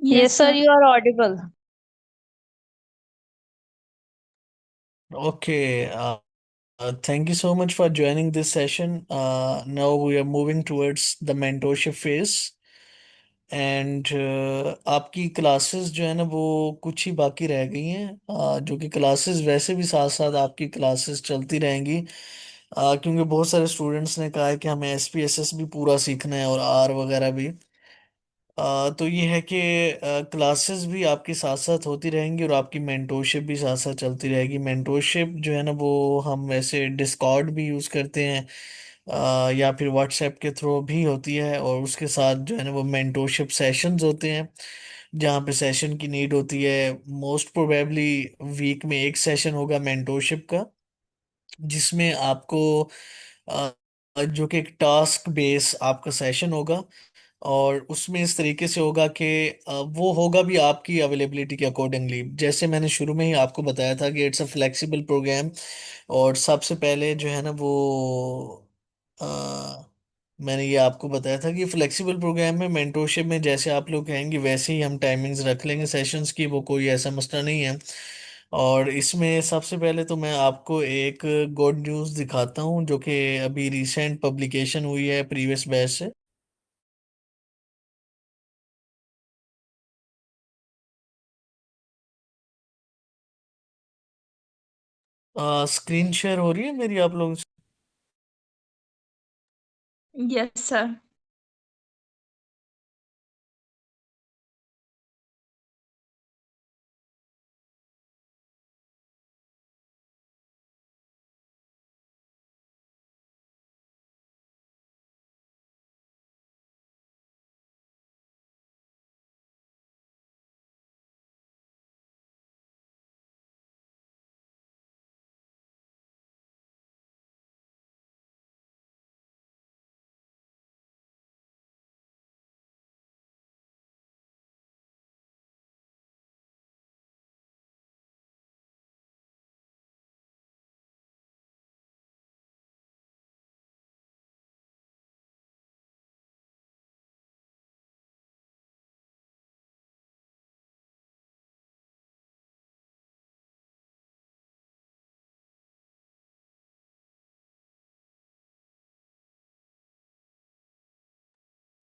Yes, Yes, sir, sir. you are audible. Okay, thank you so much for joining this session. Now we are moving towards the mentorship phase and आपकी classes जो है ना वो कुछ ही बाकी रह गई हैं जो कि क्लासेस वैसे भी साथ साथ आपकी क्लासेस चलती रहेंगी क्योंकि बहुत सारे स्टूडेंट्स ने कहा है कि हमें एसपीएसएस भी पूरा सीखना है और आर वगैरह भी। तो ये है कि क्लासेस भी आपके साथ साथ होती रहेंगी और आपकी मेंटोरशिप भी साथ साथ चलती रहेगी। मेंटोरशिप जो है ना वो हम वैसे डिस्कॉर्ड भी यूज़ करते हैं या फिर व्हाट्सएप के थ्रू भी होती है, और उसके साथ जो है ना वो मेंटोरशिप सेशंस होते हैं जहाँ पे सेशन की नीड होती है। मोस्ट प्रोबेबली वीक में एक सेशन होगा मेंटोरशिप का, जिसमें आपको अ, जो कि एक टास्क बेस आपका सेशन होगा, और उसमें इस तरीके से होगा कि वो होगा भी आपकी अवेलेबिलिटी के अकॉर्डिंगली। जैसे मैंने शुरू में ही आपको बताया था कि इट्स अ फ्लेक्सिबल प्रोग्राम। और सबसे पहले जो है ना वो अ, मैंने ये आपको बताया था कि फ्लेक्सिबल प्रोग्राम में मेंटोरशिप में जैसे आप लोग कहेंगे वैसे ही हम टाइमिंग्स रख लेंगे सेशंस की, वो कोई ऐसा मसला नहीं है। और इसमें सबसे पहले तो मैं आपको एक गुड न्यूज़ दिखाता हूँ जो कि अभी रिसेंट पब्लिकेशन हुई है प्रीवियस बैच से। स्क्रीन शेयर हो रही है मेरी आप लोगों से? Yes, sir.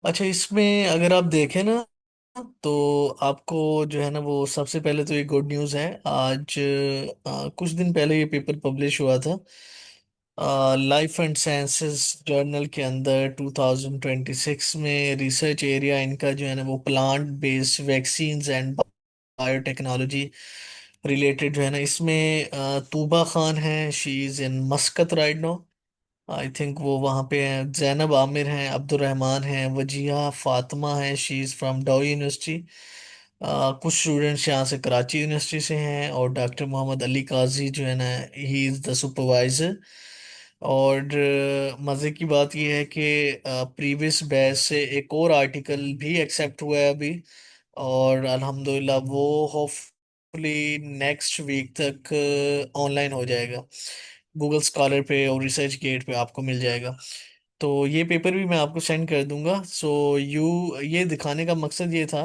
अच्छा, इसमें अगर आप देखें ना तो आपको जो है ना वो सबसे पहले तो ये गुड न्यूज़ है। आज कुछ दिन पहले ये पेपर पब्लिश हुआ था लाइफ एंड साइंसेस जर्नल के अंदर 2026 में। रिसर्च एरिया इनका जो है ना वो plant based vaccines and biotechnology related जो है ना, इसमें तूबा खान है, she is in मस्कत right now. I think वो वहाँ पे हैं। जैनब आमिर हैं, अब्दुलरहमान हैं, वजिया फातिमा है, शी इज़ फ्रॉम डाउ यूनिवर्सिटी। कुछ स्टूडेंट्स यहाँ से कराची यूनिवर्सिटी से हैं, और डॉक्टर मोहम्मद अली काजी जो है ना ही इज़ द सुपरवाइजर। और मज़े की बात यह है कि प्रीवियस बैच से एक और आर्टिकल भी एक्सेप्ट हुआ है अभी, और अल्हम्दुलिल्लाह वो होपफुली नेक्स्ट वीक तक ऑनलाइन हो जाएगा। गूगल स्कॉलर पे और रिसर्च गेट पे आपको मिल जाएगा। तो ये पेपर भी मैं आपको सेंड कर दूंगा। सो ये दिखाने का मकसद ये था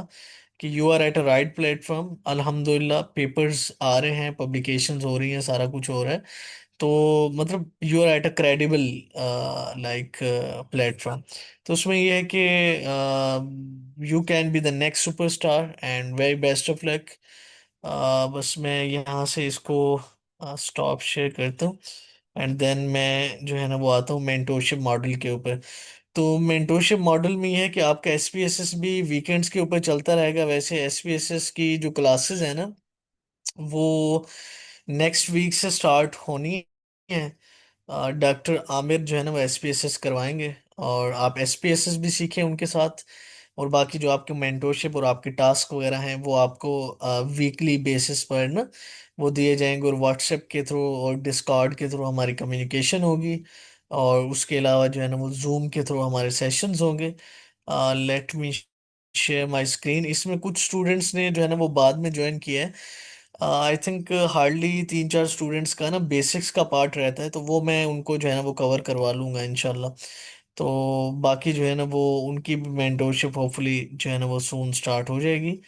कि you are at a right platform. अल्हम्दुलिल्लाह पेपर्स आ रहे हैं, पब्लिकेशंस हो रही हैं, सारा कुछ हो रहा है। तो मतलब you are at a credible like platform. तो उसमें ये है कि you can be the next superstar and very best of luck. बस मैं यहाँ से इसको स्टॉप शेयर करता हूँ, एंड देन मैं जो है ना वो आता हूँ मेंटोरशिप मॉडल के ऊपर। तो मेंटोरशिप मॉडल में ये है कि आपका एसपीएसएस भी वीकेंड्स के ऊपर चलता रहेगा। वैसे एसपीएसएस की जो क्लासेस है ना वो नेक्स्ट वीक से स्टार्ट होनी है। डॉक्टर आमिर जो है ना वो एसपीएसएस करवाएंगे, और आप एसपीएसएस भी सीखें उनके साथ। और बाकी जो आपके मेंटोरशिप और आपके टास्क वगैरह हैं वो आपको वीकली बेसिस पर ना वो दिए जाएंगे, और व्हाट्सएप के थ्रू और डिस्कॉर्ड के थ्रू हमारी कम्युनिकेशन होगी। और उसके अलावा जो है ना वो जूम के थ्रू हमारे सेशंस होंगे। Let me share my screen. इसमें कुछ स्टूडेंट्स ने जो है ना वो बाद में ज्वाइन किया है। आई थिंक हार्डली 3-4 स्टूडेंट्स का ना बेसिक्स का पार्ट रहता है, तो वो मैं उनको जो है ना वो कवर करवा लूंगा इंशाल्लाह। तो बाकी जो है ना वो उनकी भी मेंटोरशिप होपफुली जो है ना वो सून स्टार्ट हो जाएगी।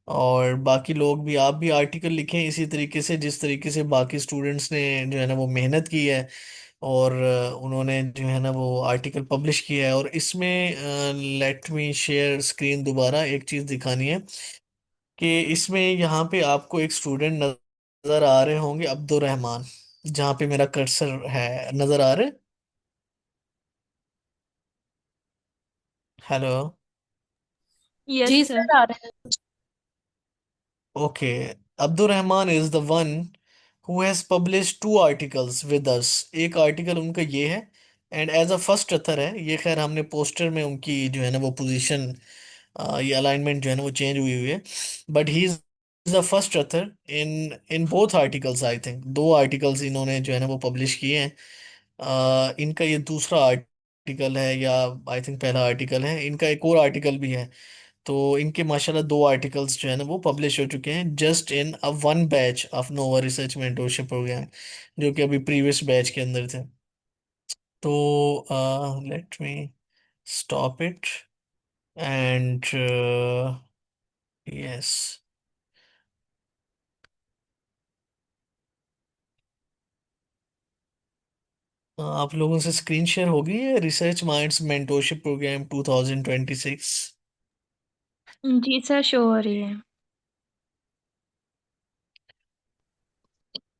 और बाकी लोग भी, आप भी आर्टिकल लिखें इसी तरीके से जिस तरीके से बाकी स्टूडेंट्स ने जो है ना वो मेहनत की है। और उन्होंने जो है ना वो आर्टिकल पब्लिश किया है। और इसमें लेट मी शेयर स्क्रीन, दोबारा एक चीज़ दिखानी है कि इसमें यहाँ पे आपको एक स्टूडेंट नजर आ रहे होंगे, अब्दुल रहमान, जहाँ पे मेरा कर्सर है, नजर आ रहे? हेलो। यस जी सर। सर, आ रहे हैं। Okay. Abdul Rahman is the one who has publish two articles with us. एक आर्टिकल उनका ये है, and as a first author है ये। खैर हमने पोस्टर में उनकी जो है ना वो पोजीशन, ये अलाइनमेंट जो है ना वो चेंज हुई हुई है, but he is the first author in in both articles. I think दो आर्टिकल्स इन्होंने जो है ना वो पब्लिश किए हैं। इनका ये दूसरा आर्टिकल है, या आई थिंक पहला आर्टिकल है। इनका एक और आर्टिकल भी है। तो इनके माशाल्लाह दो आर्टिकल्स जो है ना वो पब्लिश हो चुके हैं just in a one batch of Nova research mentorship program, जो कि अभी प्रीवियस बैच के अंदर थे। तो let me stop it and yes, आप लोगों से स्क्रीन शेयर होगी है रिसर्च माइंड्स मेंटोरशिप प्रोग्राम 2026। जी सर, शो हो रही है।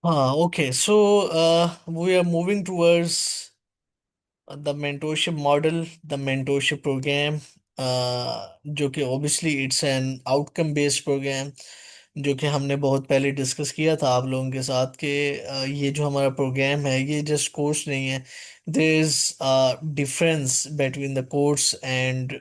हाँ, okay. So we are moving towards the mentorship model, the mentorship program, जो कि obviously it's an outcome based program, जो कि हमने बहुत पहले डिस्कस किया था आप लोगों के साथ कि ये जो हमारा प्रोग्राम है ये जस्ट कोर्स नहीं है। There is difference between the course and.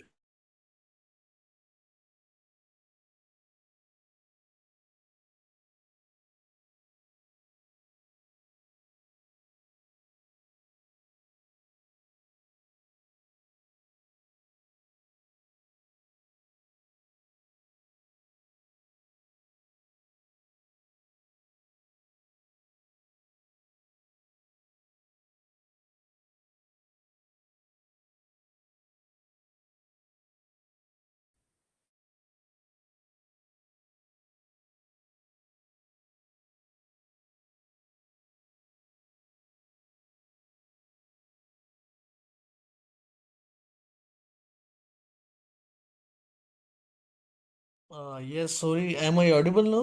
Yes, sorry, am I audible now?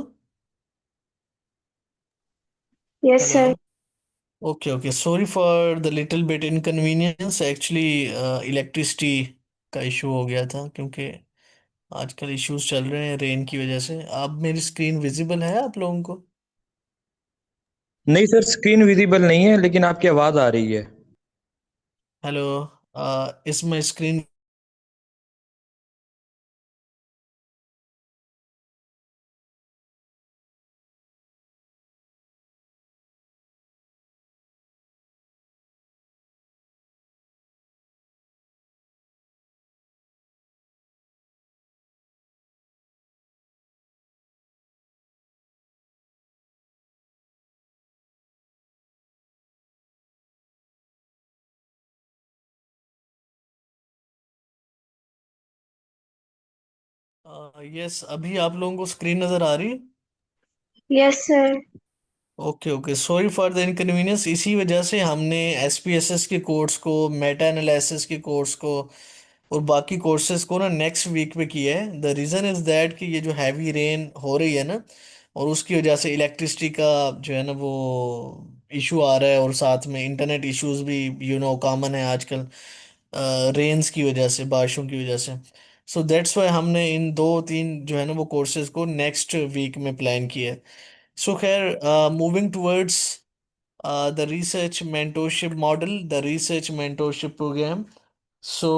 Yes sir. Hello. Okay, okay. Sorry for the little bit inconvenience. Actually, electricity का इशू हो गया था, क्योंकि आजकल इश्यूज चल रहे हैं रेन की वजह से। अब मेरी स्क्रीन विजिबल है आप लोगों को? नहीं सर, स्क्रीन विजिबल नहीं है लेकिन आपकी आवाज आ रही है। हेलो। इस माई स्क्रीन? यस, अभी आप लोगों को स्क्रीन नजर आ रही है? Yes sir. Okay, okay. Sorry for the inconvenience. इसी वजह से हमने एसपीएसएस के कोर्स को, मेटा एनालिसिस के कोर्स को और बाकी कोर्सेज को ना नेक्स्ट वीक पे किया है। द रीज़न इज़ दैट कि ये जो हैवी रेन हो रही है ना, और उसकी वजह से इलेक्ट्रिसिटी का जो है ना वो इशू आ रहा है, और साथ में इंटरनेट इश्यूज भी कॉमन है आजकल, रेन्स की वजह से, बारिशों की वजह से। सो दैट्स वाई हमने इन दो तीन जो है ना वो कोर्सेज को नेक्स्ट वीक में प्लान किया है। सो खैर, moving towards the research mentorship model, the research mentorship programme. So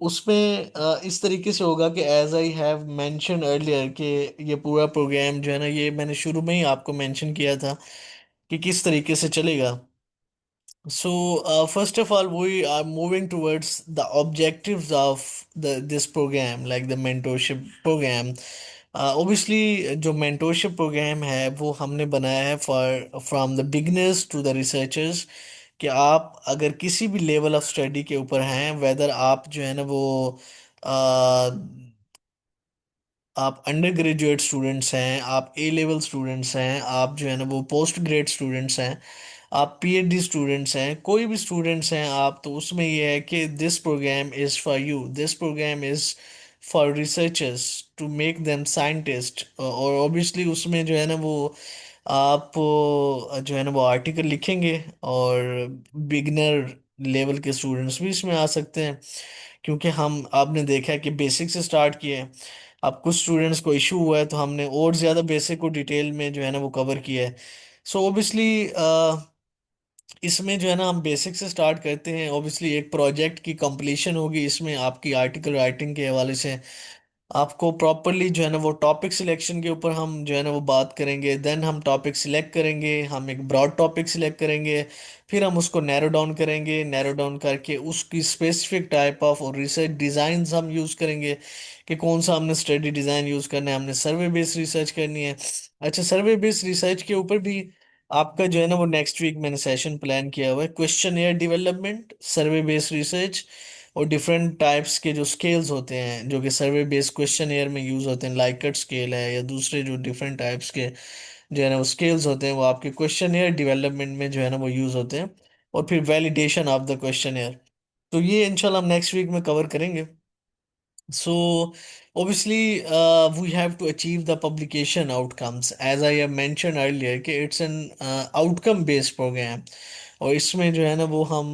उसमें इस तरीके से होगा कि as I have mention earlier कि ये पूरा प्रोग्राम जो है ना, ये मैंने शुरू में ही आपको मेंशन किया था कि किस तरीके से चलेगा। So, first of all, we are moving towards the objectives of this program, like the mentorship program. Obviously, जो mentorship program है वो हमने बनाया है for from the beginners to the researchers, कि आप अगर किसी भी लेवल ऑफ स्टडी के ऊपर हैं, वेदर आप जो है ना वो आप अंडर ग्रेजुएट स्टूडेंट्स हैं, आप ए लेवल स्टूडेंट्स हैं, आप जो है ना वो पोस्ट ग्रेड स्टूडेंट्स हैं, आप पीएचडी स्टूडेंट्स हैं, कोई भी स्टूडेंट्स हैं आप, तो उसमें ये है कि this program is for you, this program is for researchers to make them scientist. और ऑब्वियसली उसमें जो है ना वो आप जो है ना वो आर्टिकल लिखेंगे, और बिगनर लेवल के स्टूडेंट्स भी इसमें आ सकते हैं, क्योंकि हम आपने देखा है कि बेसिक से स्टार्ट किए हैं। अब कुछ स्टूडेंट्स को इशू हुआ है तो हमने और ज़्यादा बेसिक को डिटेल में जो है ना वो कवर किया है। सो ऑब्वियसली इसमें जो है ना हम बेसिक से स्टार्ट करते हैं। ऑब्वियसली एक प्रोजेक्ट की कंप्लीशन होगी इसमें आपकी आर्टिकल राइटिंग के हवाले से। आपको प्रॉपरली जो है ना वो टॉपिक सिलेक्शन के ऊपर हम जो है ना वो बात करेंगे। देन हम टॉपिक सिलेक्ट करेंगे, हम एक ब्रॉड टॉपिक सिलेक्ट करेंगे, फिर हम उसको नैरो डाउन करेंगे, नैरो डाउन करके उसकी स्पेसिफिक टाइप ऑफ और रिसर्च डिज़ाइंस हम यूज़ करेंगे कि कौन सा हमने स्टडी डिज़ाइन यूज़ करना है, हमने सर्वे बेस्ड रिसर्च करनी है। अच्छा, सर्वे बेस्ड रिसर्च के ऊपर भी आपका जो है ना वो नेक्स्ट वीक मैंने सेशन प्लान किया हुआ है, क्वेश्चन एयर डेवलपमेंट, सर्वे बेस्ड रिसर्च, और डिफरेंट टाइप्स के जो स्केल्स होते हैं जो कि सर्वे बेस्ड क्वेश्चन एयर में यूज होते हैं, लाइकट स्केल है या दूसरे जो डिफरेंट टाइप्स के जो है ना वो स्केल्स होते हैं, वो आपके क्वेश्चन एयर डेवलपमेंट में जो है ना वो यूज होते हैं। और फिर validation of the question air. तो ये इंशाल्लाह हम नेक्स्ट वीक में कवर करेंगे। So obviously, we have to achieve the publication outcomes. As I have mentioned earlier, कि it's an outcome based program, और इसमें जो है ना वो हम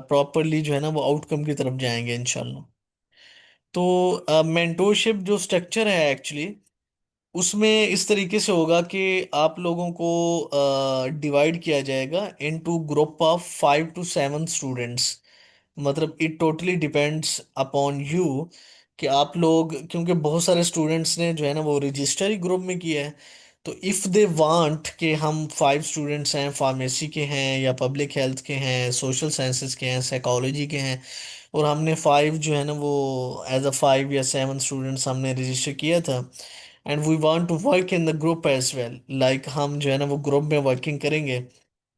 प्रॉपरली जो है ना वो आउटकम की तरफ जाएंगे इंशाल्लाह। तो मेंटोरशिप जो स्ट्रक्चर है एक्चुअली, उसमें इस तरीके से होगा कि आप लोगों को डिवाइड किया जाएगा into group of 5 to 7 students. मतलब it totally depends upon you कि आप लोग, क्योंकि बहुत सारे स्टूडेंट्स ने जो है ना वो रजिस्टर ही ग्रुप में किया है। तो इफ़ दे वांट कि हम 5 स्टूडेंट्स हैं, फार्मेसी के हैं या पब्लिक हेल्थ के हैं, सोशल साइंसेज के हैं, साइकोलॉजी के हैं, और हमने 5 जो है ना वो एज अ 5 या 7 स्टूडेंट्स हमने रजिस्टर किया था, and we want to work in the group as well, like हम जो है ना वो ग्रुप में वर्किंग करेंगे,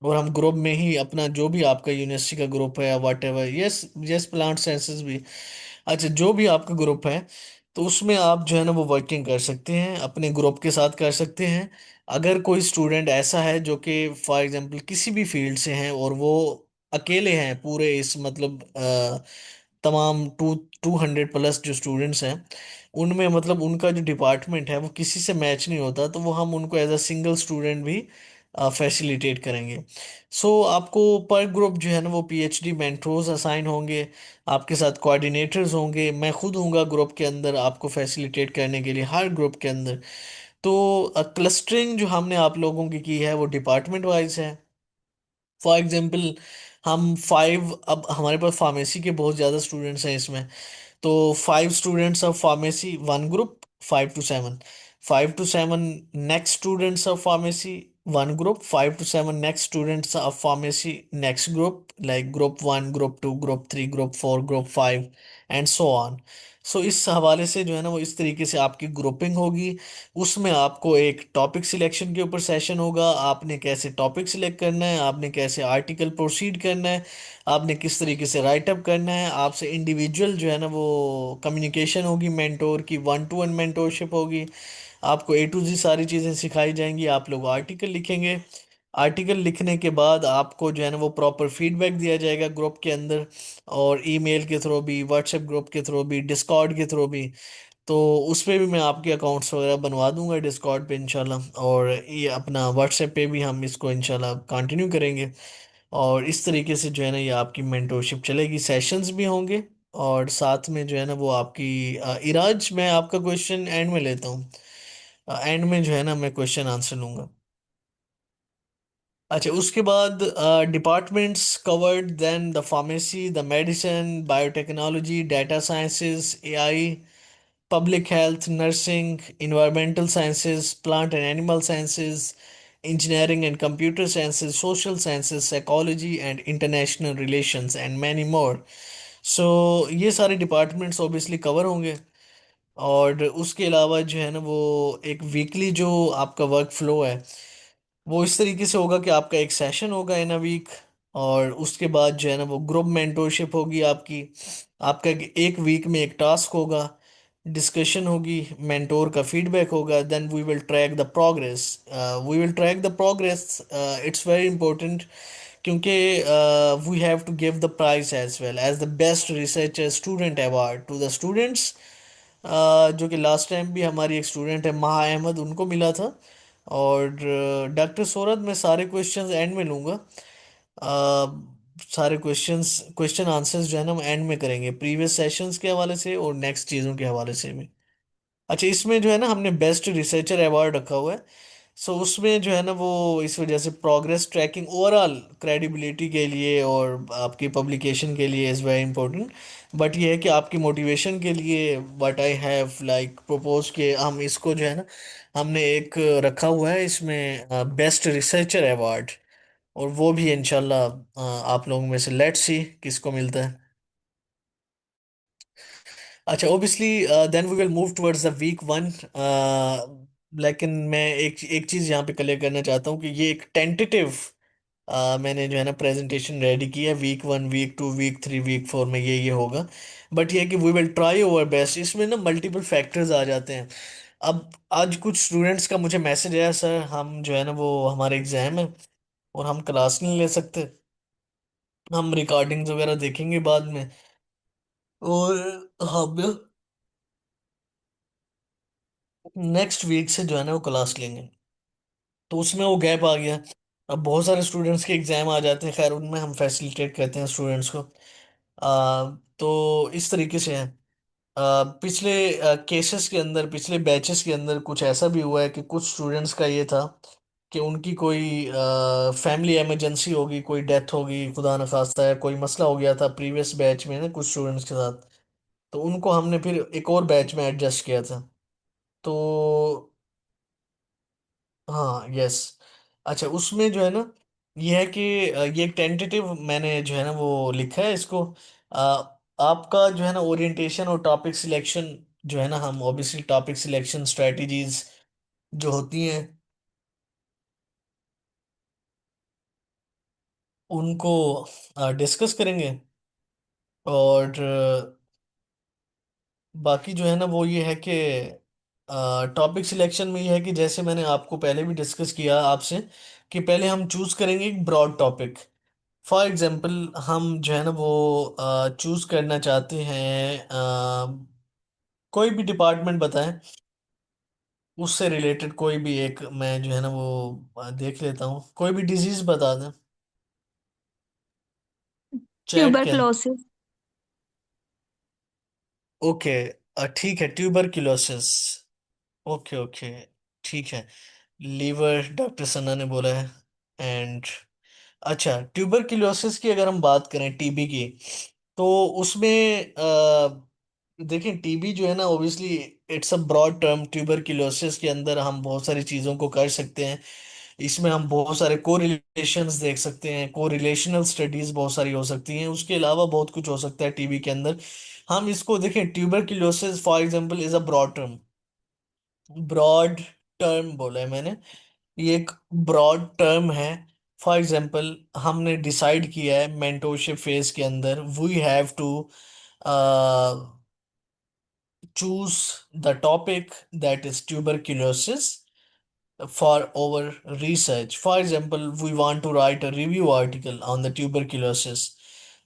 और हम ग्रुप में ही अपना जो भी आपका यूनिवर्सिटी का ग्रुप है या what ever, yes yes plant sciences भी, अच्छा जो भी आपका ग्रुप है, तो उसमें आप जो है ना वो वर्किंग कर सकते हैं, अपने ग्रुप के साथ कर सकते हैं। अगर कोई स्टूडेंट ऐसा है जो कि फॉर एग्जांपल किसी भी फील्ड से हैं और वो अकेले हैं पूरे इस मतलब तमाम 200 प्लस जो स्टूडेंट्स हैं उनमें, मतलब उनका जो डिपार्टमेंट है वो किसी से मैच नहीं होता, तो वो हम उनको एज अ सिंगल स्टूडेंट भी फैसिलिटेट करेंगे। सो आपको पर ग्रुप जो है ना वो पीएचडी मेंटोर्स असाइन होंगे, आपके साथ कोऑर्डिनेटर्स होंगे, मैं खुद हूँगा ग्रुप के अंदर आपको फैसिलिटेट करने के लिए हर ग्रुप के अंदर। तो क्लस्टरिंग जो हमने आप लोगों की है वो डिपार्टमेंट वाइज है। फॉर एग्जांपल हम 5, अब हमारे पास फार्मेसी के बहुत ज़्यादा स्टूडेंट्स हैं इसमें, तो 5 students of pharmacy one group, 5 to 7, 5 to 7 next students of pharmacy one group, 5 to 7 next students of pharmacy next group, like group 1, group 2, group 3, group 4, group 5, and so on. So इस हवाले से जो है ना वो इस तरीके से आपकी ग्रुपिंग होगी। उसमें आपको एक टॉपिक सिलेक्शन के ऊपर सेशन होगा, आपने कैसे टॉपिक सिलेक्ट करना है, आपने कैसे आर्टिकल प्रोसीड करना है, आपने किस तरीके से राइट अप करना है, आपसे इंडिविजुअल जो है ना वो कम्युनिकेशन होगी, मेंटोर की 1 to 1 मेंटोरशिप होगी, आपको A to Z सारी चीज़ें सिखाई जाएंगी, आप लोग आर्टिकल लिखेंगे। आर्टिकल लिखने के बाद आपको जो है ना वो प्रॉपर फीडबैक दिया जाएगा ग्रुप के अंदर, और ईमेल के थ्रू भी, व्हाट्सएप ग्रुप के थ्रू भी, डिस्कॉर्ड के थ्रू भी। तो उस पे भी मैं आपके अकाउंट्स वगैरह बनवा दूंगा डिस्कॉर्ड पे इंशाल्लाह, और ये अपना व्हाट्सएप पे भी हम इसको इंशाल्लाह कंटिन्यू करेंगे। और इस तरीके से जो है ना ये आपकी मेंटोरशिप चलेगी, सेशंस भी होंगे, और साथ में जो है ना वो आपकी इराज, मैं आपका क्वेश्चन एंड में लेता हूँ, एंड में जो है ना मैं क्वेश्चन आंसर लूंगा। अच्छा, उसके बाद departments covered, then the pharmacy, the medicine, biotechnology, data sciences, AI, public health, nursing, environmental sciences, plant and animal sciences, engineering and computer sciences, social sciences, psychology and international relations, and many more. So ये सारे departments obviously cover होंगे। और उसके अलावा जो है ना वो एक वीकली जो आपका वर्क फ्लो है वो इस तरीके से होगा कि आपका एक सेशन होगा इन अ वीक, और उसके बाद जो है ना वो ग्रुप मेंटोरशिप होगी आपकी। आपका एक वीक में एक टास्क होगा, डिस्कशन होगी, मेंटोर का फीडबैक होगा, then we will track the progress. We will track the progress, it's very important, क्योंकि we have to give the prize as well as the best researcher student award to the students, जो कि last time भी हमारी एक student है महा अहमद, उनको मिला था। और डॉक्टर सौरभ, मैं सारे क्वेश्चंस एंड में लूंगा। सारे क्वेश्चन आंसर्स जो है ना हम एंड में करेंगे, प्रीवियस सेशंस के हवाले से और नेक्स्ट चीज़ों के हवाले से भी। अच्छा, इसमें जो है ना हमने बेस्ट रिसर्चर अवार्ड रखा हुआ है। सो उसमें जो है ना वो इस वजह से प्रोग्रेस ट्रैकिंग ओवरऑल क्रेडिबिलिटी के लिए और आपकी पब्लिकेशन के लिए इज़ वेरी इंपॉर्टेंट। बट ये है कि आपकी मोटिवेशन के लिए what I have like propose के हम इसको जो है ना हमने एक रखा हुआ है इसमें बेस्ट रिसर्चर अवार्ड। और वो भी इंशाल्लाह आप लोगों में से लेट्स सी किसको मिलता है। अच्छा, obviously then we will move towards the week one. लेकिन मैं एक एक चीज़ यहाँ पे क्लियर करना चाहता हूँ कि ये एक टेंटेटिव मैंने जो है ना प्रेजेंटेशन रेडी की है। Week one, week two, week three, week four में ये होगा। बट ये है कि we will try over best. इसमें ना मल्टीपल फैक्टर्स आ जाते हैं। अब आज कुछ स्टूडेंट्स का मुझे मैसेज आया, सर हम जो है ना वो हमारे एग्जाम है और हम क्लास नहीं ले सकते, हम रिकॉर्डिंग्स वगैरह देखेंगे बाद में, और हम नेक्स्ट वीक से जो है ना वो क्लास लेंगे। तो उसमें वो गैप आ गया। अब बहुत सारे स्टूडेंट्स के एग्जाम आ जाते हैं, खैर उनमें हम फैसिलिटेट करते हैं स्टूडेंट्स को। तो इस तरीके से है। पिछले केसेस के अंदर, पिछले बैचेस के अंदर कुछ ऐसा भी हुआ है कि कुछ स्टूडेंट्स का ये था कि उनकी कोई फैमिली इमरजेंसी होगी, कोई डेथ होगी, खुदा न खास्ता है कोई मसला हो गया था प्रीवियस बैच में ना कुछ स्टूडेंट्स के साथ। तो उनको हमने फिर एक और बैच में एडजस्ट किया था। तो हाँ, यस। अच्छा, उसमें जो है ना ये है कि ये एक टेंटेटिव मैंने जो है ना वो लिखा है इसको। अ, आपका जो है ना ओरिएंटेशन और टॉपिक सिलेक्शन जो है ना, हम ऑब्वियसली टॉपिक सिलेक्शन स्ट्रेटजीज जो होती हैं उनको डिस्कस करेंगे। और बाकी जो है ना वो ये है कि टॉपिक सिलेक्शन में ये है कि जैसे मैंने आपको पहले भी डिस्कस किया आपसे कि पहले हम चूज करेंगे एक ब्रॉड टॉपिक। फॉर एग्जांपल हम जो है ना वो चूज करना चाहते हैं, कोई भी डिपार्टमेंट बताएं, उससे रिलेटेड कोई भी एक मैं जो है ना वो देख लेता हूँ, कोई भी डिजीज बता दें। चैट क्या है? ट्यूबरक्लोसिस। ओके, ठीक है, ट्यूबरक्लोसिस। ओके ओके, ठीक है। लीवर डॉक्टर सन्ना ने बोला है। एंड अच्छा, ट्यूबरक्लोसिस की अगर हम बात करें, टीबी की, तो उसमें देखें टीबी जो है ना obviously it's a broad term. Tuberculosis के अंदर हम बहुत सारी चीज़ों को कर सकते हैं। इसमें हम बहुत सारे कोरिलेशंस देख सकते हैं, कोरिलेशनल स्टडीज बहुत सारी हो सकती हैं, उसके अलावा बहुत कुछ हो सकता है टीबी के अंदर। हम इसको देखें, tuberculosis for example is a broad term. Broad term बोला है मैंने, ये एक ब्रॉड टर्म है। फॉर एग्जांपल हमने डिसाइड किया है मेंटोरशिप फेज के अंदर we have to choose the topic that is tuberculosis for our research. For example, we want to write a review article on the tuberculosis.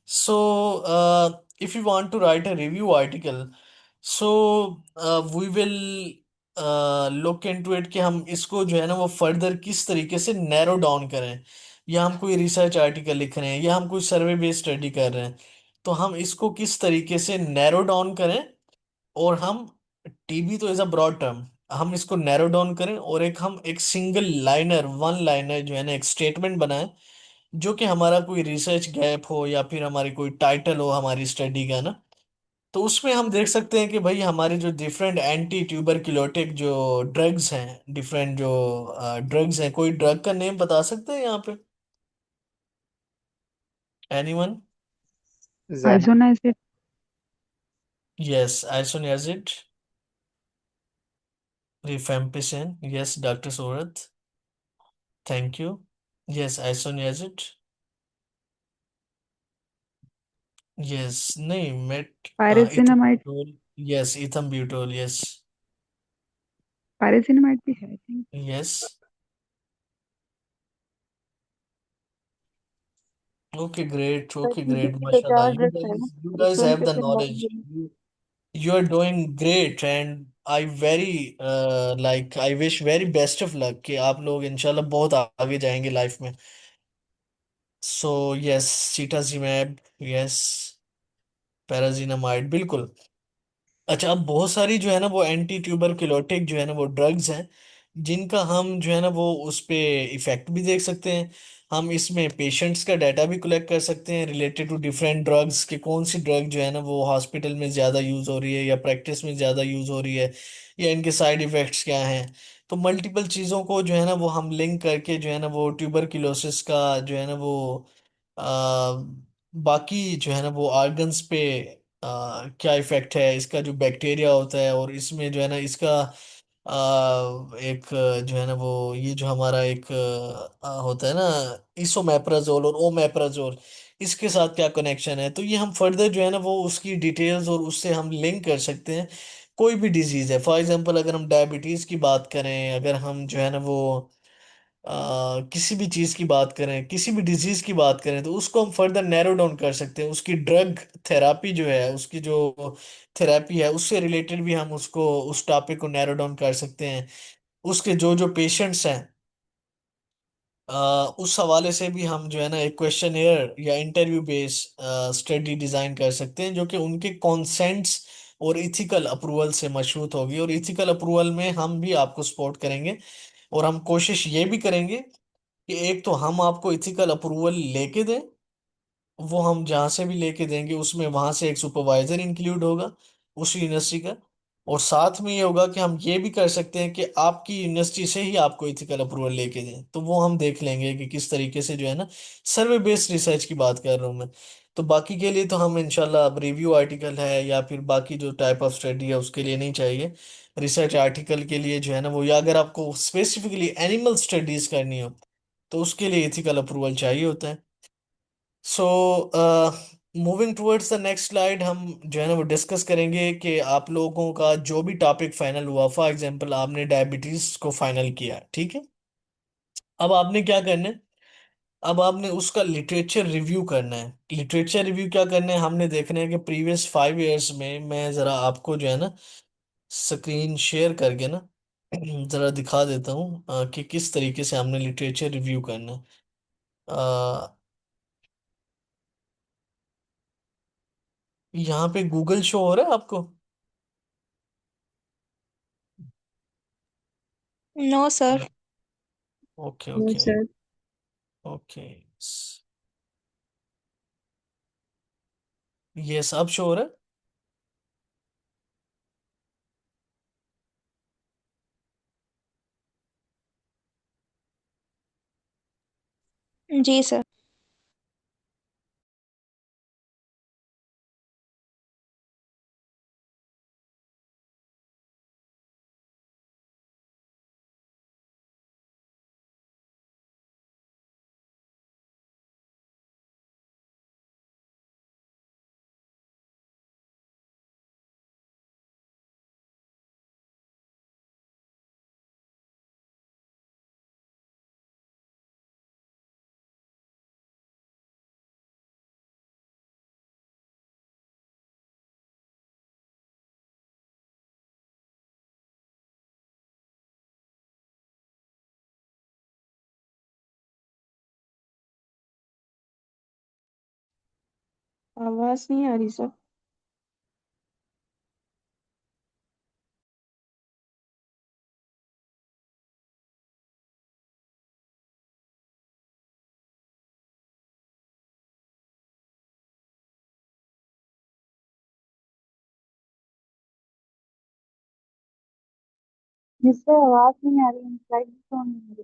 So, if you want to write a review article, so we will look into it कि हम इसको जो है ना वो further किस तरीके से नैरो डाउन करें। या हम कोई रिसर्च आर्टिकल लिख रहे हैं या हम कोई सर्वे बेस्ड स्टडी कर रहे हैं, तो हम इसको किस तरीके से नैरो डाउन करें। और हम, टीबी तो इज अ ब्रॉड टर्म, हम इसको नैरो डाउन करें और एक हम एक सिंगल लाइनर, वन लाइनर जो है ना एक स्टेटमेंट बनाएं, जो कि हमारा कोई रिसर्च गैप हो या फिर हमारी कोई टाइटल हो हमारी स्टडी का ना। तो उसमें हम देख सकते हैं कि भाई हमारे जो डिफरेंट एंटी ट्यूबरक्लोटिक जो ड्रग्स हैं, डिफरेंट जो ड्रग्स हैं, कोई ड्रग का नेम बता सकते हैं यहाँ पे? Anyone? Zen. Isoniazid. Yes, isoniazid, rifampicin, yes doctor Surat, thank you. Yes, isoniazid. Yes, नहीं मेट, इथम पायरेसिनामाइड। ब्यूटोल। Yes, ethambutol, yes. Pyrazinamide भी है I think. Yes. Okay great, पर ओके मुझे ग्रेट, भी एक माशाल्लाह, और ड्रग्स है ना, यू तो गाइस सुन हैव के द फिर नॉलेज, लगी। you are doing great, and I very like I wish very best of luck कि आप लोग इंशाल्लाह बहुत आगे जाएंगे लाइफ में। सो यस, सीटाजीमैब, यस, पैराजीनामाइड, बिल्कुल। अच्छा, अब बहुत सारी जो है ना वो एंटी ट्यूबरकुलोटिक जो है ना वो ड्रग्स हैं, जिनका हम जो है ना वो उस पे इफेक्ट भी देख सकते हैं। हम इसमें पेशेंट्स का डाटा भी कलेक्ट कर सकते हैं रिलेटेड टू डिफरेंट ड्रग्स, कि कौन सी ड्रग जो है ना वो हॉस्पिटल में ज़्यादा यूज़ हो रही है या प्रैक्टिस में ज़्यादा यूज़ हो रही है, या इनके साइड इफ़ेक्ट्स क्या हैं। तो मल्टीपल चीज़ों को जो है ना वो हम लिंक करके जो है ना वो ट्यूबरकुलोसिस का जो है ना वो आ, बाकी जो है ना वो आर्गन्स पे क्या इफेक्ट है, इसका जो बैक्टीरिया होता है, और इसमें जो है ना इसका एक जो है ना वो ये जो हमारा एक होता है ना इसोमेप्राजोल और ओमेप्राजोल, इसके साथ क्या कनेक्शन है। तो ये हम फर्दर जो है ना वो उसकी डिटेल्स और उससे हम लिंक कर सकते हैं। कोई भी डिजीज है, फॉर एग्जांपल अगर हम डायबिटीज की बात करें, अगर हम जो है ना वो किसी भी चीज की बात करें, किसी भी डिजीज की बात करें, तो उसको हम फर्दर नैरो डाउन कर सकते हैं। उसकी ड्रग थेरापी जो है, उसकी जो थेरापी है, उससे रिलेटेड भी हम उसको उस टॉपिक को नैरो डाउन कर सकते हैं। उसके जो जो पेशेंट्स हैं, उस हवाले से भी हम जो है ना एक क्वेश्चन या इंटरव्यू बेस स्टडी डिजाइन कर सकते हैं, जो कि उनके कॉन्सेंट्स और इथिकल अप्रूवल से मशरूत होगी। और इथिकल अप्रूवल में हम भी आपको सपोर्ट करेंगे, और हम कोशिश ये भी करेंगे कि एक तो हम आपको इथिकल अप्रूवल लेके दें, वो हम जहाँ से भी लेके देंगे उसमें वहां से एक सुपरवाइजर इंक्लूड होगा उस यूनिवर्सिटी का। और साथ में ये होगा कि हम ये भी कर सकते हैं कि आपकी यूनिवर्सिटी से ही आपको इथिकल अप्रूवल लेके दें, तो वो हम देख लेंगे कि किस तरीके से जो है ना, सर्वे बेस्ड रिसर्च की बात कर रहा हूँ मैं। तो बाकी के लिए तो हम इंशाल्लाह अब रिव्यू आर्टिकल है या फिर बाकी जो टाइप ऑफ स्टडी है उसके लिए नहीं चाहिए। रिसर्च आर्टिकल के लिए जो है ना वो, या अगर आपको स्पेसिफिकली एनिमल स्टडीज करनी हो तो उसके लिए इथिकल अप्रूवल चाहिए होता है। So moving towards the next slide, हम जो है ना वो डिस्कस करेंगे कि आप लोगों का जो भी टॉपिक फाइनल हुआ, फॉर एग्जांपल आपने डायबिटीज को फाइनल किया, ठीक है। अब आपने क्या करना है, अब आपने उसका लिटरेचर रिव्यू करना है। लिटरेचर रिव्यू क्या करना है, हमने देखना है कि प्रीवियस 5 इयर्स में, मैं जरा आपको जो है ना स्क्रीन शेयर करके ना जरा दिखा देता हूँ कि किस तरीके से हमने लिटरेचर रिव्यू करना है। यहाँ पे गूगल शो हो रहा है आपको? No sir. Okay, no okay, sir. Okay. ये सब शो हो रहा है? जी सर। आवाज नहीं आ रही सर। जिससे आवाज नहीं आ रही, स्लाइड तो नहीं आ रही।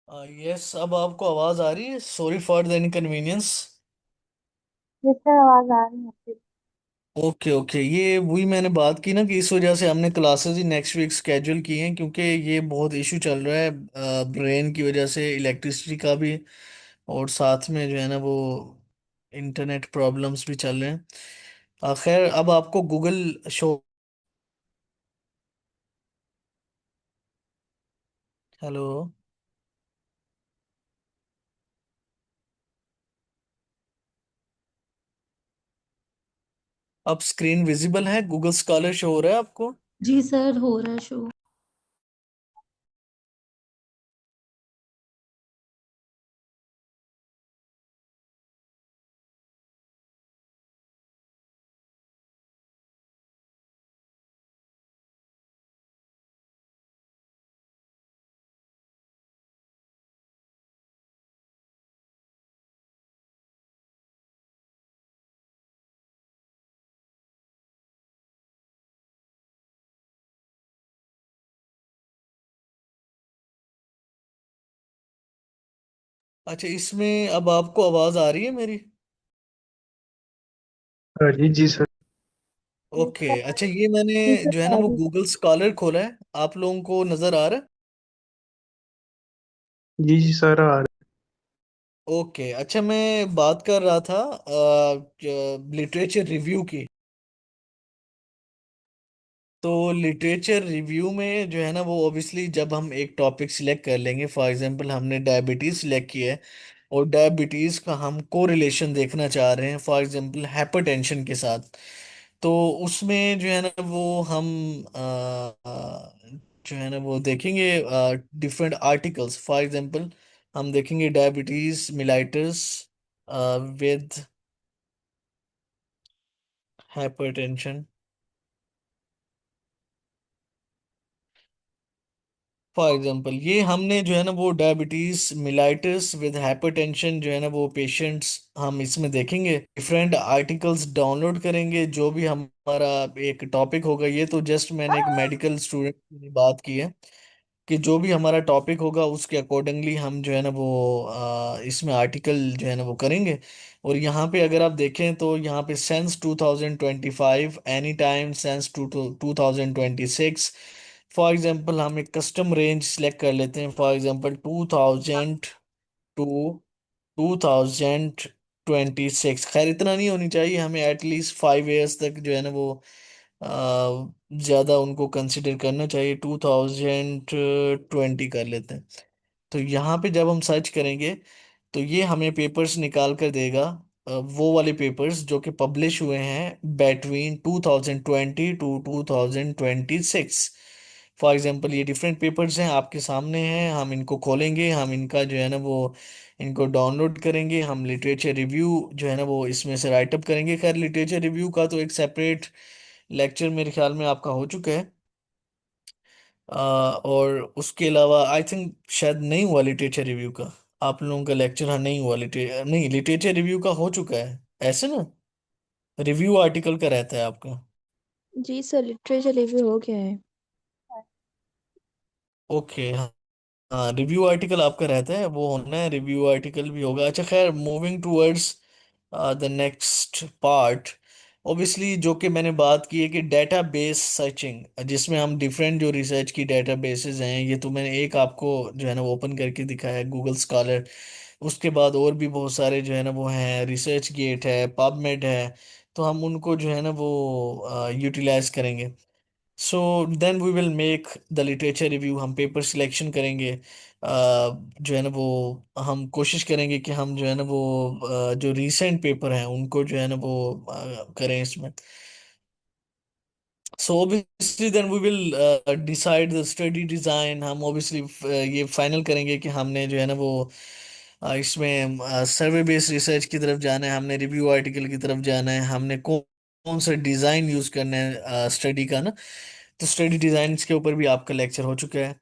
यस, अब आपको आवाज आ रही है? Sorry for the inconvenience. जिस सर आवाज आ रही है आपकी। ओके ओके, ये वही मैंने बात की ना कि इस वजह से हमने क्लासेस ही नेक्स्ट वीक स्केड्यूल की हैं, क्योंकि ये बहुत इशू चल रहा है ब्रेन की वजह से, इलेक्ट्रिसिटी का भी, और साथ में जो है ना वो इंटरनेट प्रॉब्लम्स भी चल रहे हैं। खैर, अब आपको गूगल शो। हेलो। अब स्क्रीन विजिबल है? गूगल स्कॉलर शो हो रहा है आपको? जी सर, हो रहा है शो। अच्छा, इसमें अब आपको आवाज आ रही है मेरी? जी जी सर। जी ओके, सर आ अच्छा, रही ये मैंने जी सर जो है ना आ वो रही है। गूगल स्कॉलर खोला है, आप लोगों को नजर आ रहा है? जी जी सर आ रहे। ओके, अच्छा, मैं बात कर रहा था लिटरेचर रिव्यू की। तो लिटरेचर रिव्यू में जो है ना वो ऑब्वियसली जब हम एक टॉपिक सिलेक्ट कर लेंगे, फॉर एग्जांपल हमने डायबिटीज सिलेक्ट किया है, और डायबिटीज का हम कोरिलेशन देखना चाह रहे हैं फॉर एग्जांपल हाइपरटेंशन के साथ, तो उसमें जो है ना वो हम जो है ना वो देखेंगे डिफरेंट आर्टिकल्स। फॉर एग्जांपल हम देखेंगे diabetes mellitus with hypertension. For example ये हमने जो है ना वो डायबिटीज मिलाइटिस विद हाइपरटेंशन जो है ना वो पेशेंट्स हम इसमें देखेंगे, डिफरेंट आर्टिकल्स डाउनलोड करेंगे, जो भी हमारा एक टॉपिक होगा। ये तो जस्ट मैंने एक मेडिकल स्टूडेंट की बात की है कि जो भी हमारा टॉपिक होगा उसके अकॉर्डिंगली हम जो है ना वो इसमें आर्टिकल जो है ना वो करेंगे। और यहाँ पे अगर आप देखें तो यहाँ पे sense 2025, any time sense 2026। For example हम एक कस्टम रेंज सेलेक्ट कर लेते हैं, फॉर एग्जांपल 2000 टू 2026। खैर, इतना नहीं होनी चाहिए, हमें एटलीस्ट 5 इयर्स तक जो है ना वो ज़्यादा उनको कंसिडर करना चाहिए। 2020 कर लेते हैं। तो यहाँ पे जब हम सर्च करेंगे तो ये हमें पेपर्स निकाल कर देगा, वो वाले पेपर्स जो कि पब्लिश हुए हैं बिटवीन 2020 टू 2026। फॉर एग्जांपल ये डिफरेंट पेपर्स हैं, आपके सामने हैं, हम इनको खोलेंगे, हम इनका जो है ना वो इनको डाउनलोड करेंगे, हम लिटरेचर रिव्यू जो है ना वो इसमें से राइटअप करेंगे। खैर, लिटरेचर रिव्यू का तो एक सेपरेट लेक्चर मेरे ख्याल में आपका हो चुका है। और उसके अलावा आई थिंक शायद नहीं हुआ लिटरेचर रिव्यू का, आप लोगों का लेक्चर, हाँ नहीं हुआ, नहीं, लिटरेचर रिव्यू का हो चुका है ऐसे ना, रिव्यू आर्टिकल का रहता है आपका। जी सर लिटरेचर रिव्यू हो गया है। ओके, हाँ, रिव्यू आर्टिकल आपका रहता है, वो होना है, रिव्यू आर्टिकल भी होगा। अच्छा, खैर, moving towards the next part, obviously जो कि मैंने बात की है कि डेटाबेस सर्चिंग, जिसमें हम डिफरेंट जो रिसर्च की डेटाबेसेस हैं, ये तो मैंने एक आपको जो है ना ओपन करके दिखाया है, गूगल स्कॉलर। उसके बाद और भी बहुत सारे जो है ना वो हैं, रिसर्च गेट है, पबमेड है, तो हम उनको जो है ना वो यूटिलाइज करेंगे। So then we will make the literature review, हम पेपर सिलेक्शन करेंगे। जो है ना वो हम कोशिश करेंगे कि हम जो है ना वो जो रीसेंट पेपर हैं उनको जो है ना वो करें इसमें। So obviously then we will decide the study design, हम ऑब्वियसली ये फाइनल करेंगे कि हमने जो है ना वो इसमें सर्वे बेस्ड रिसर्च की तरफ जाना है, हमने रिव्यू आर्टिकल की तरफ जाना है, हमने कौन कौन सा डिजाइन यूज करना है स्टडी का ना। तो स्टडी डिजाइन के ऊपर भी आपका लेक्चर हो चुका है।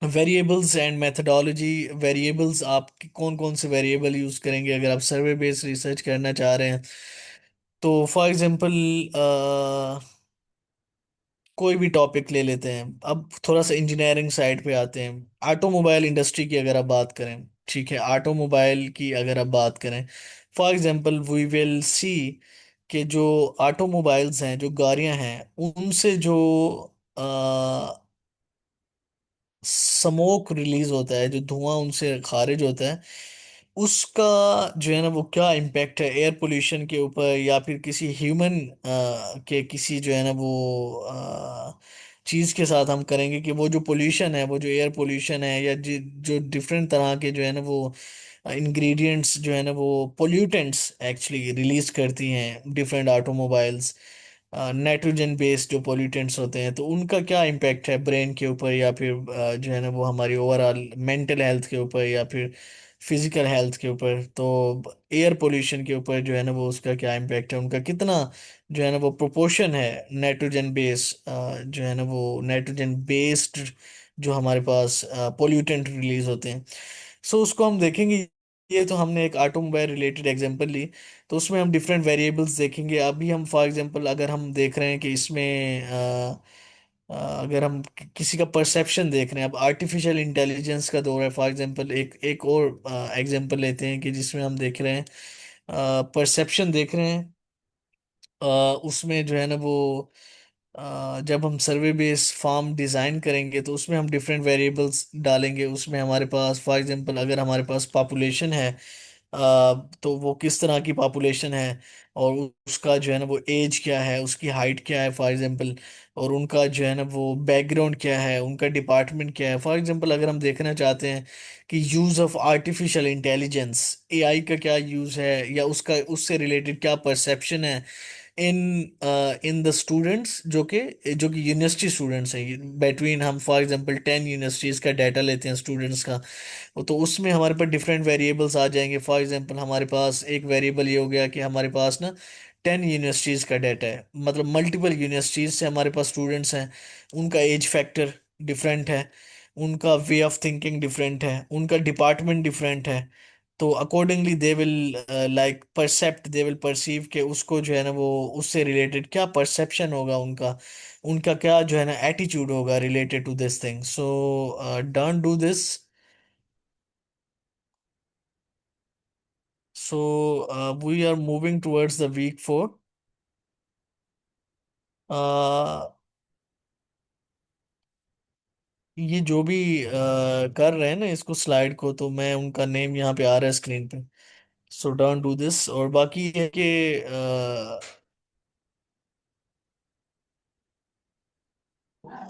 वेरिएबल्स एंड मेथडोलॉजी, वेरिएबल्स आप कौन कौन से वेरिएबल यूज करेंगे अगर आप सर्वे बेस्ड रिसर्च करना चाह रहे हैं। तो फॉर एग्जांपल कोई भी टॉपिक ले लेते हैं। अब थोड़ा सा इंजीनियरिंग साइड पे आते हैं। ऑटोमोबाइल इंडस्ट्री की अगर आप बात करें, ठीक है, ऑटोमोबाइल की अगर आप बात करें, for example we will see कि जो ऑटोमोबाइल्स हैं, जो गाड़ियां हैं, उनसे जो स्मोक रिलीज होता है, जो धुआं उनसे खारिज होता है, उसका जो है ना वो क्या इम्पैक्ट है एयर पोल्यूशन के ऊपर, या फिर किसी ह्यूमन के किसी जो है ना वो चीज के साथ हम करेंगे कि वो जो पोल्यूशन है, वो जो एयर पोल्यूशन है, या जो डिफरेंट तरह के जो है ना वो इंग्रेडिएंट्स जो है ना वो पोल्यूटेंट्स एक्चुअली रिलीज करती हैं डिफरेंट ऑटोमोबाइल्स, नाइट्रोजन बेस्ड जो पोल्यूटेंट्स होते हैं, तो उनका क्या इम्पैक्ट है ब्रेन के ऊपर, या फिर जो है ना वो हमारी ओवरऑल मेंटल हेल्थ के ऊपर, या फिर फिजिकल हेल्थ के ऊपर। तो एयर पोल्यूशन के ऊपर जो है ना वो उसका क्या इम्पैक्ट है, उनका कितना जो है ना वो प्रोपोर्शन है नाइट्रोजन बेस, जो है ना वो नाइट्रोजन बेस्ड जो हमारे पास पोल्यूटेंट रिलीज होते हैं। सो उसको हम देखेंगे। ये तो हमने एक ऑटोमोबाइल रिलेटेड एग्जांपल ली, तो उसमें हम डिफरेंट वेरिएबल्स देखेंगे। अभी हम फॉर एग्जांपल अगर हम देख रहे हैं कि इसमें अगर हम किसी का परसेप्शन देख रहे हैं, अब आर्टिफिशियल इंटेलिजेंस का दौर है, फॉर एग्जांपल एक एक और एग्जांपल लेते हैं कि जिसमें हम देख रहे हैं परसेप्शन देख रहे हैं। अ, उसमें जो है ना वो जब हम सर्वे बेस्ड फार्म डिज़ाइन करेंगे तो उसमें हम डिफरेंट वेरिएबल्स डालेंगे। उसमें हमारे पास फॉर एग्जांपल अगर हमारे पास पॉपुलेशन है, तो वो किस तरह की पॉपुलेशन है, और उसका जो है ना वो एज क्या है, उसकी हाइट क्या है फॉर एग्जांपल, और उनका जो है ना वो बैकग्राउंड क्या है, उनका डिपार्टमेंट क्या है। फॉर एग्जांपल अगर हम देखना चाहते हैं कि use of artificial intelligence, AI का क्या यूज़ है, या उसका उससे रिलेटेड क्या परसेप्शन है इन इन द स्टूडेंट्स जो कि यूनिवर्सिटी स्टूडेंट्स हैं। बिटवीन हम फॉर एग्जांपल 10 यूनिवर्सिटीज़ का डाटा लेते हैं स्टूडेंट्स का, तो उसमें हमारे पास डिफरेंट वेरिएबल्स आ जाएंगे। फॉर एग्जांपल हमारे पास एक वेरिएबल ये हो गया कि हमारे पास ना 10 यूनिवर्सिटीज़ का डाटा है, मतलब मल्टीपल यूनिवर्सिटीज़ से हमारे पास स्टूडेंट्स हैं। उनका एज फैक्टर डिफरेंट है, उनका वे ऑफ थिंकिंग डिफरेंट है, उनका डिपार्टमेंट डिफरेंट है। तो accordingly they will like percept, they will perceive के उसको जो है ना वो उससे रिलेटेड क्या परसेप्शन होगा उनका, उनका क्या जो है ना एटीट्यूड होगा related to this thing. So don't do this. So we are moving towards the week 4. Uh, ये जो भी कर रहे हैं ना इसको स्लाइड को, तो मैं उनका नेम यहाँ पे आ रहा है स्क्रीन पे। सो डोंट डू दिस। और बाकी ये है कि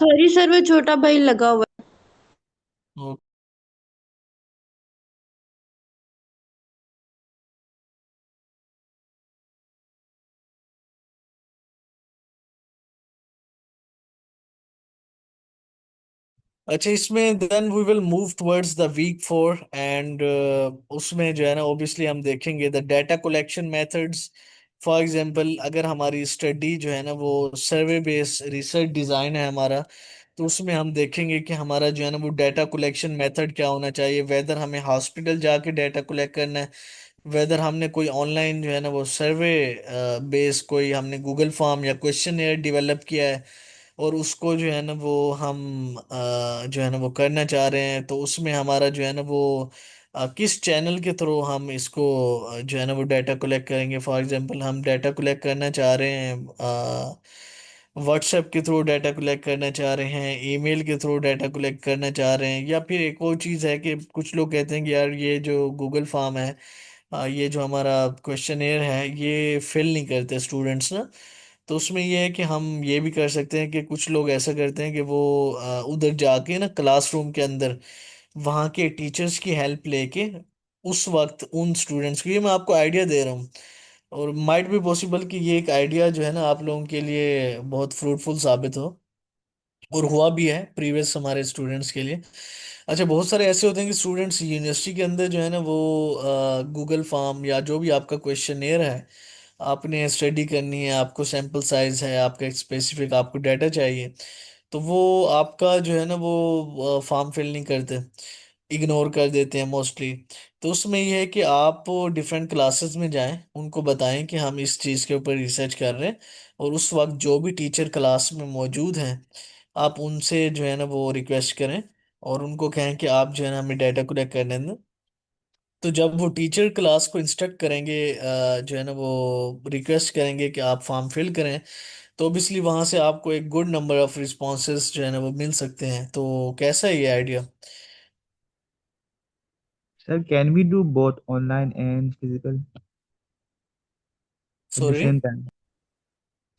सॉरी सर, वो छोटा भाई लगा हुआ है। अ, अच्छा, इसमें then we will move towards the week 4, and उसमें जो है ना ओबियसली हम देखेंगे the data collection methods. For example अगर हमारी स्टडी जो है ना वो सर्वे बेस्ड रिसर्च डिज़ाइन है हमारा, तो उसमें हम देखेंगे कि हमारा जो है ना वो डाटा कलेक्शन मेथड क्या होना चाहिए। वेदर हमें हॉस्पिटल जाके डाटा कलेक्ट करना है, वेदर हमने कोई ऑनलाइन जो है ना वो सर्वे बेस कोई हमने गूगल फॉर्म या क्वेश्चन डेवलप किया है, और उसको जो है ना वो हम जो है ना वो करना चाह रहे हैं, तो उसमें हमारा जो है ना वो किस चैनल के थ्रू हम इसको जो है ना वो डाटा कलेक्ट करेंगे। फॉर एग्जांपल हम डाटा कलेक्ट करना चाह रहे हैं व्हाट्सएप के थ्रू, डाटा कलेक्ट करना चाह रहे हैं ईमेल के थ्रू, डाटा कलेक्ट करना चाह रहे हैं, या फिर एक और चीज़ है कि कुछ लोग कहते हैं कि यार ये जो गूगल फॉर्म है, ये जो हमारा क्वेश्चनेयर है, ये फिल नहीं करते स्टूडेंट्स ना। तो उसमें ये है कि हम ये भी कर सकते हैं कि कुछ लोग ऐसा करते हैं कि वो उधर जाके ना क्लासरूम के अंदर वहाँ के टीचर्स की हेल्प लेके उस वक्त उन स्टूडेंट्स को, ये मैं आपको आइडिया दे रहा हूँ, और माइट भी पॉसिबल कि ये एक आइडिया जो है ना आप लोगों के लिए बहुत फ्रूटफुल साबित हो, और हुआ भी है प्रीवियस हमारे स्टूडेंट्स के लिए। अच्छा, बहुत सारे ऐसे होते हैं कि स्टूडेंट्स यूनिवर्सिटी के अंदर जो है ना वो गूगल फॉर्म या जो भी आपका क्वेश्चनेयर है, आपने स्टडी करनी है, आपको सैंपल साइज है, आपका एक स्पेसिफिक आपको डाटा चाहिए, तो वो आपका जो है ना वो फॉर्म फिल नहीं करते। इग्नोर कर देते हैं मोस्टली। तो उसमें यह है कि आप डिफरेंट क्लासेस में जाएं, उनको बताएं कि हम इस चीज़ के ऊपर रिसर्च कर रहे हैं, और उस वक्त जो भी टीचर क्लास में मौजूद हैं आप उनसे जो है ना वो रिक्वेस्ट करें, और उनको कहें कि आप जो है ना हमें डाटा कलेक्ट करने दें। तो जब वो टीचर क्लास को इंस्ट्रक्ट करेंगे, जो है ना वो रिक्वेस्ट करेंगे कि आप फॉर्म फिल करें, तो ऑब्वियसली वहां से आपको एक गुड नंबर ऑफ रिस्पॉन्सेज जो है ना वो मिल सकते हैं। तो कैसा है ये idea? Sir, can we do both online and physical at the sorry? same time?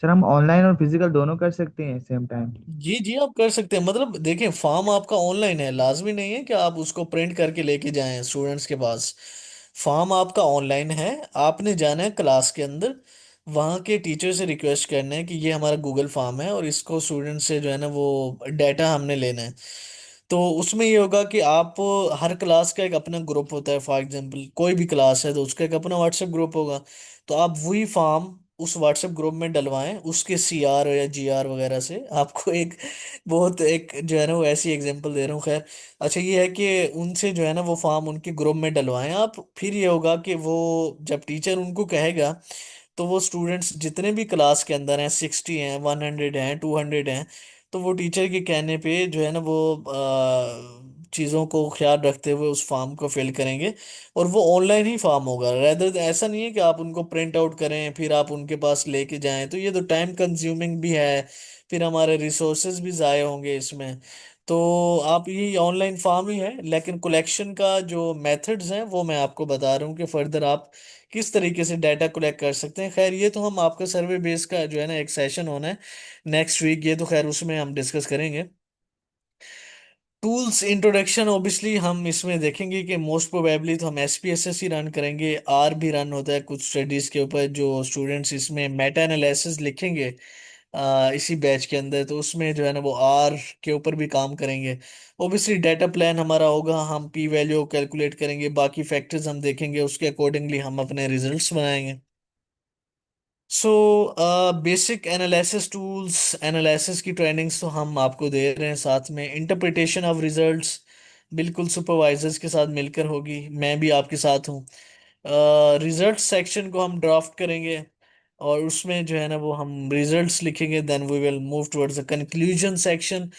Sir हम ऑनलाइन और फिजिकल दोनों कर सकते हैं सेम टाइम। जी जी, आप कर सकते हैं। मतलब देखिए, फॉर्म आपका ऑनलाइन है, लाजमी नहीं है कि आप उसको प्रिंट करके लेके जाएं स्टूडेंट्स के पास। फॉर्म आपका ऑनलाइन है, आपने जाना है क्लास के अंदर, वहाँ के टीचर से रिक्वेस्ट करना है कि ये हमारा गूगल फॉर्म है और इसको स्टूडेंट से जो है ना वो डाटा हमने लेना है। तो उसमें ये होगा कि आप, हर क्लास का एक अपना ग्रुप होता है, फॉर एग्जांपल कोई भी क्लास है तो उसका एक अपना व्हाट्सएप ग्रुप होगा। तो आप वही फॉर्म उस व्हाट्सएप ग्रुप में डलवाएं, उसके सीआर या जीआर वगैरह से। आपको एक बहुत एक जो है ना वो ऐसी एग्जांपल दे रहा हूँ, खैर। अच्छा, ये है कि उनसे जो है ना वो फॉर्म उनके ग्रुप में डलवाएं आप। फिर ये होगा कि वो जब टीचर उनको कहेगा, तो वो स्टूडेंट्स जितने भी क्लास के अंदर हैं, 60 हैं, 100 हैं, 200 हैं, तो वो टीचर के कहने पे जो है ना वो चीज़ों को ख्याल रखते हुए उस फॉर्म को फिल करेंगे। और वो ऑनलाइन ही फॉर्म होगा, रेदर ऐसा नहीं है कि आप उनको प्रिंट आउट करें फिर आप उनके पास लेके जाएं, तो ये तो टाइम कंज्यूमिंग भी है, फिर हमारे रिसोर्सेज भी ज़ाय होंगे इसमें। तो आप ये ऑनलाइन फॉर्म ही है, लेकिन कलेक्शन का जो मेथड्स हैं वो मैं आपको बता रहा हूँ कि फर्दर आप किस तरीके से डाटा कलेक्ट कर सकते हैं। खैर, ये तो हम आपका सर्वे बेस का जो है ना एक सेशन होना है नेक्स्ट वीक, ये तो खैर उसमें हम डिस्कस करेंगे। टूल्स इंट्रोडक्शन ऑब्वियसली हम इसमें देखेंगे कि मोस्ट प्रोबेबली तो हम एसपीएसएस ही रन करेंगे, आर भी रन होता है कुछ स्टडीज के ऊपर, जो स्टूडेंट्स इसमें मेटा एनालिसिस लिखेंगे इसी बैच के अंदर, तो उसमें जो है ना वो आर के ऊपर भी काम करेंगे। ऑब्वियसली डाटा प्लान हमारा होगा, हम पी वैल्यू कैलकुलेट करेंगे, बाकी फैक्टर्स हम देखेंगे, उसके अकॉर्डिंगली हम अपने रिजल्ट्स बनाएंगे। So basic analysis tools, analysis की ट्रेनिंग्स तो हम आपको दे रहे हैं, साथ में इंटरप्रिटेशन ऑफ रिजल्ट्स बिल्कुल सुपरवाइजर्स के साथ मिलकर होगी, मैं भी आपके साथ हूँ। रिजल्ट सेक्शन को हम ड्राफ्ट करेंगे, और उसमें जो है ना वो हम रिजल्ट्स लिखेंगे, then we will move towards the conclusion section.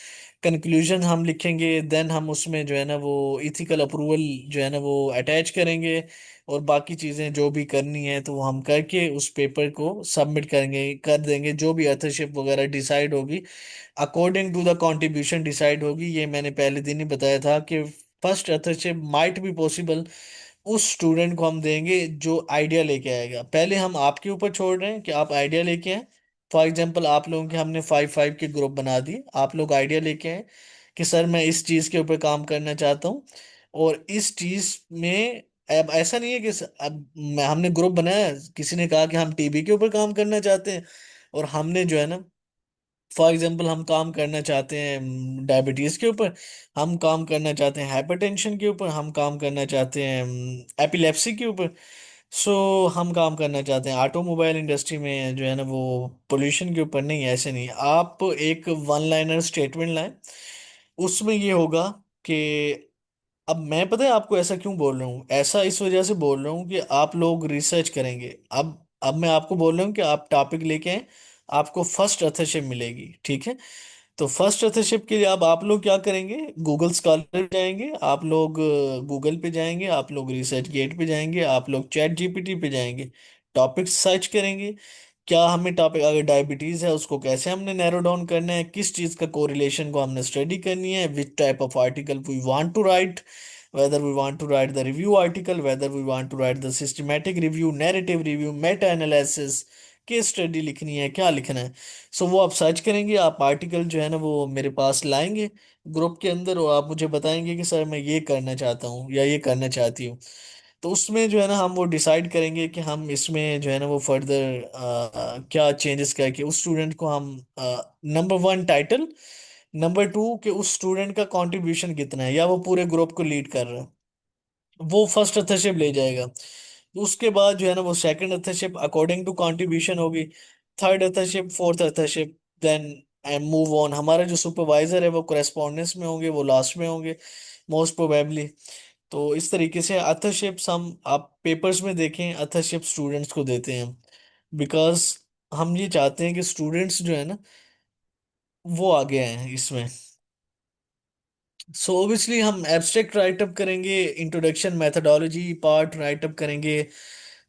Conclusion हम लिखेंगे, देन हम उसमें जो है ना वो इथिकल अप्रूवल जो है ना वो अटैच करेंगे, और बाकी चीज़ें जो भी करनी है तो वो हम करके उस पेपर को सबमिट करेंगे, कर देंगे। जो भी अथरशिप वगैरह डिसाइड होगी according to the contribution decide होगी। ये मैंने पहले दिन ही बताया था कि first authorship might be possible उस स्टूडेंट को हम देंगे जो आइडिया लेके आएगा। पहले हम आपके ऊपर छोड़ रहे हैं कि आप आइडिया लेके आए। फॉर एग्जांपल आप लोगों के हमने 5-5 के ग्रुप बना दिए, आप लोग आइडिया लेके आए कि सर मैं इस चीज़ के ऊपर काम करना चाहता हूँ, और इस चीज़ में अब ऐसा नहीं है कि अब हमने ग्रुप बनाया, किसी ने कहा कि हम टीबी के ऊपर काम करना चाहते हैं, और हमने जो है ना फॉर एग्जांपल हम काम करना चाहते हैं डायबिटीज के ऊपर, हम काम करना चाहते हैं हाइपरटेंशन के ऊपर, हम काम करना चाहते हैं एपिलेप्सी के ऊपर, सो हम काम करना चाहते हैं ऑटोमोबाइल इंडस्ट्री में जो है ना वो पोल्यूशन के ऊपर। नहीं, ऐसे नहीं, आप एक वन लाइनर स्टेटमेंट लाएं। उसमें ये होगा कि अब मैं, पता है आपको ऐसा क्यों बोल रहा हूँ, ऐसा इस वजह से बोल रहा हूँ कि आप लोग रिसर्च करेंगे। अब मैं आपको बोल रहा हूँ कि आप टॉपिक लेके आए, आपको फर्स्ट अथरशिप मिलेगी, ठीक है? तो फर्स्ट अथरशिप के लिए अब आप लोग क्या करेंगे, गूगल स्कॉलर जाएंगे, आप लोग गूगल पे जाएंगे, आप लोग रिसर्च गेट पे जाएंगे, आप लोग चैट जीपीटी पे जाएंगे, टॉपिक सर्च करेंगे। क्या हमें टॉपिक, अगर डायबिटीज है उसको कैसे हमने नैरो डाउन करना है, किस चीज का कोरिलेशन को हमने स्टडी करनी है, which type of article we want to write, whether we want to write the review article, whether we want to write the systematic review, narrative review, meta analysis, case study लिखनी है, क्या लिखना है। सो वो आप search करेंगे, आप article जो है ना वो मेरे पास लाएंगे ग्रुप के अंदर, और आप मुझे बताएंगे कि सर मैं ये करना चाहता हूँ या ये करना चाहती हूँ। तो उसमें जो है ना हम वो डिसाइड करेंगे कि हम इसमें जो है ना वो फर्दर क्या चेंजेस करके उस स्टूडेंट को हम, number one title, number two कि उस स्टूडेंट का कंट्रीब्यूशन कितना है, या वो पूरे ग्रुप को लीड कर रहा है, वो फर्स्ट अथरशिप ले जाएगा। उसके बाद जो है ना वो second authorship according to contribution होगी, third authorship, fourth authorship, then and move on. हमारा जो सुपरवाइजर है वो करेस्पॉन्डेंस में होंगे, वो लास्ट में होंगे। Most probably. तो इस तरीके से अथरशिप्स हम आप पेपर्स में देखें, अथरशिप स्टूडेंट्स को देते हैं, बिकॉज हम ये चाहते हैं कि स्टूडेंट्स जो है ना वो आगे आए हैं इसमें। सो ऑब्वियसली हम एब्स्ट्रैक्ट राइटअप करेंगे, इंट्रोडक्शन मेथोडोलॉजी पार्ट राइटअप करेंगे,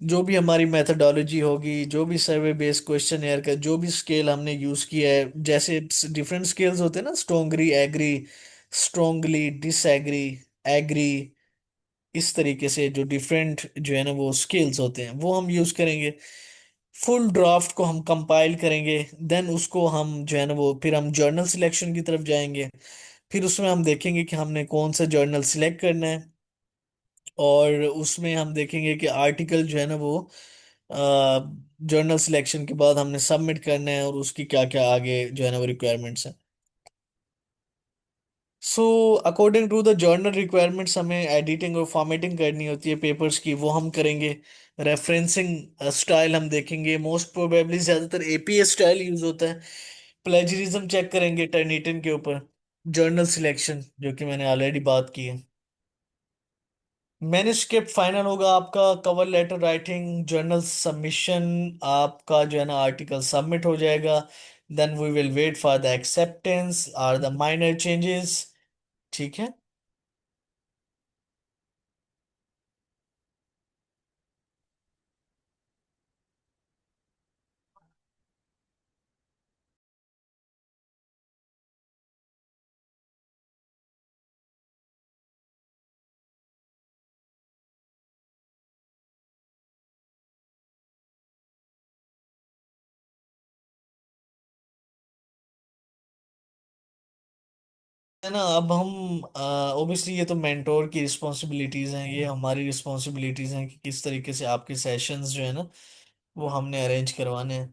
जो भी हमारी मेथोडोलॉजी होगी, जो भी सर्वे बेस्ड क्वेश्चन एयर का जो भी स्केल हमने यूज किया है, जैसे डिफरेंट स्केल्स होते हैं ना, strongly agree, strongly disagree, agree, इस तरीके से जो डिफरेंट जो है ना वो स्केल्स होते हैं वो हम यूज करेंगे। फुल ड्राफ्ट को हम कंपाइल करेंगे, देन उसको हम जो है ना वो फिर हम जर्नल सिलेक्शन की तरफ जाएंगे। फिर उसमें हम देखेंगे कि हमने कौन सा जर्नल सिलेक्ट करना है, और उसमें हम देखेंगे कि आर्टिकल जो है ना वो जर्नल सिलेक्शन के बाद हमने सबमिट करना है, और उसकी क्या क्या आगे जो है ना वो रिक्वायरमेंट्स हैं। So according to the journal requirements हमें एडिटिंग और फॉर्मेटिंग करनी होती है पेपर्स की, वो हम करेंगे। रेफरेंसिंग स्टाइल हम देखेंगे, मोस्ट प्रोबेबली ज्यादातर एपीए स्टाइल यूज होता है। प्लेजरिज्म चेक करेंगे टर्निटिन के ऊपर। जर्नल सिलेक्शन जो कि मैंने ऑलरेडी बात की है। मैन्युस्क्रिप्ट फाइनल होगा आपका, cover letter writing, journal submission, आपका जो है ना आर्टिकल सबमिट हो जाएगा। Then we will wait for the acceptance or the minor changes. ठीक है। है ना, अब हम ओबियसली ये तो मेंटोर की रिस्पॉन्सिबिलिटीज हैं, ये हमारी रिस्पॉन्सिबिलिटीज हैं कि किस तरीके से आपके सेशंस जो है ना वो हमने अरेंज करवाने हैं।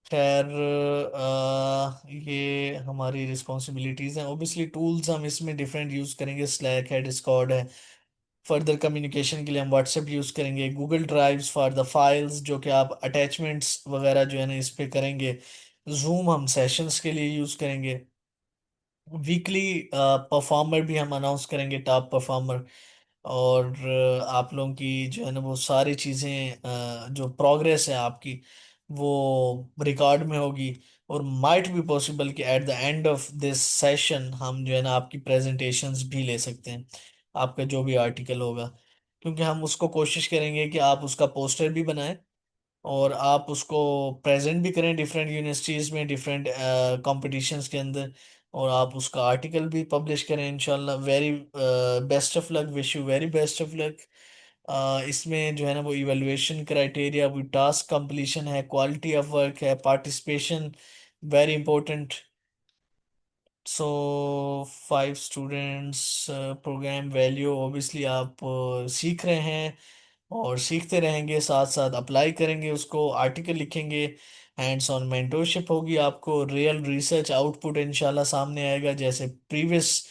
खैर ये हमारी रिस्पॉन्सिबिलिटीज हैं। ओबियसली टूल्स हम इसमें डिफरेंट यूज करेंगे, स्लैक है, डिस्कॉर्ड है। फर्दर कम्युनिकेशन के लिए हम व्हाट्सएप यूज करेंगे, Google drives for the files जो कि आप अटैचमेंट्स वगैरह जो है ना इस पे करेंगे। जूम हम सेशंस के लिए यूज करेंगे। वीकली परफॉर्मर भी हम अनाउंस करेंगे, टॉप परफॉर्मर। और आप लोगों की जो है ना वो सारी चीज़ें जो प्रोग्रेस है आपकी वो रिकॉर्ड में होगी। और माइट बी पॉसिबल कि at the end of this session हम जो है ना आपकी प्रेजेंटेशंस भी ले सकते हैं, आपका जो भी आर्टिकल होगा। क्योंकि हम उसको कोशिश करेंगे कि आप उसका पोस्टर भी बनाएं, और आप उसको प्रेजेंट भी करें डिफरेंट यूनिवर्सिटीज में, डिफरेंट कॉम्पिटिशन्स के अंदर, और आप उसका आर्टिकल भी पब्लिश करें इंशाल्लाह। Very best of luck, wish you very best of luck. इसमें जो है ना वो इवेलुएशन क्राइटेरिया, वो टास्क कंप्लीशन है, क्वालिटी ऑफ वर्क है, पार्टिसिपेशन वेरी इंपॉर्टेंट। सो 5 स्टूडेंट्स प्रोग्राम वैल्यू, ऑब्वियसली आप सीख रहे हैं और सीखते रहेंगे, साथ साथ अप्लाई करेंगे उसको, आर्टिकल लिखेंगे, हैंड्स ऑन मेंटोरशिप होगी, आपको रियल रिसर्च आउटपुट इंशाल्लाह सामने आएगा। जैसे प्रीवियस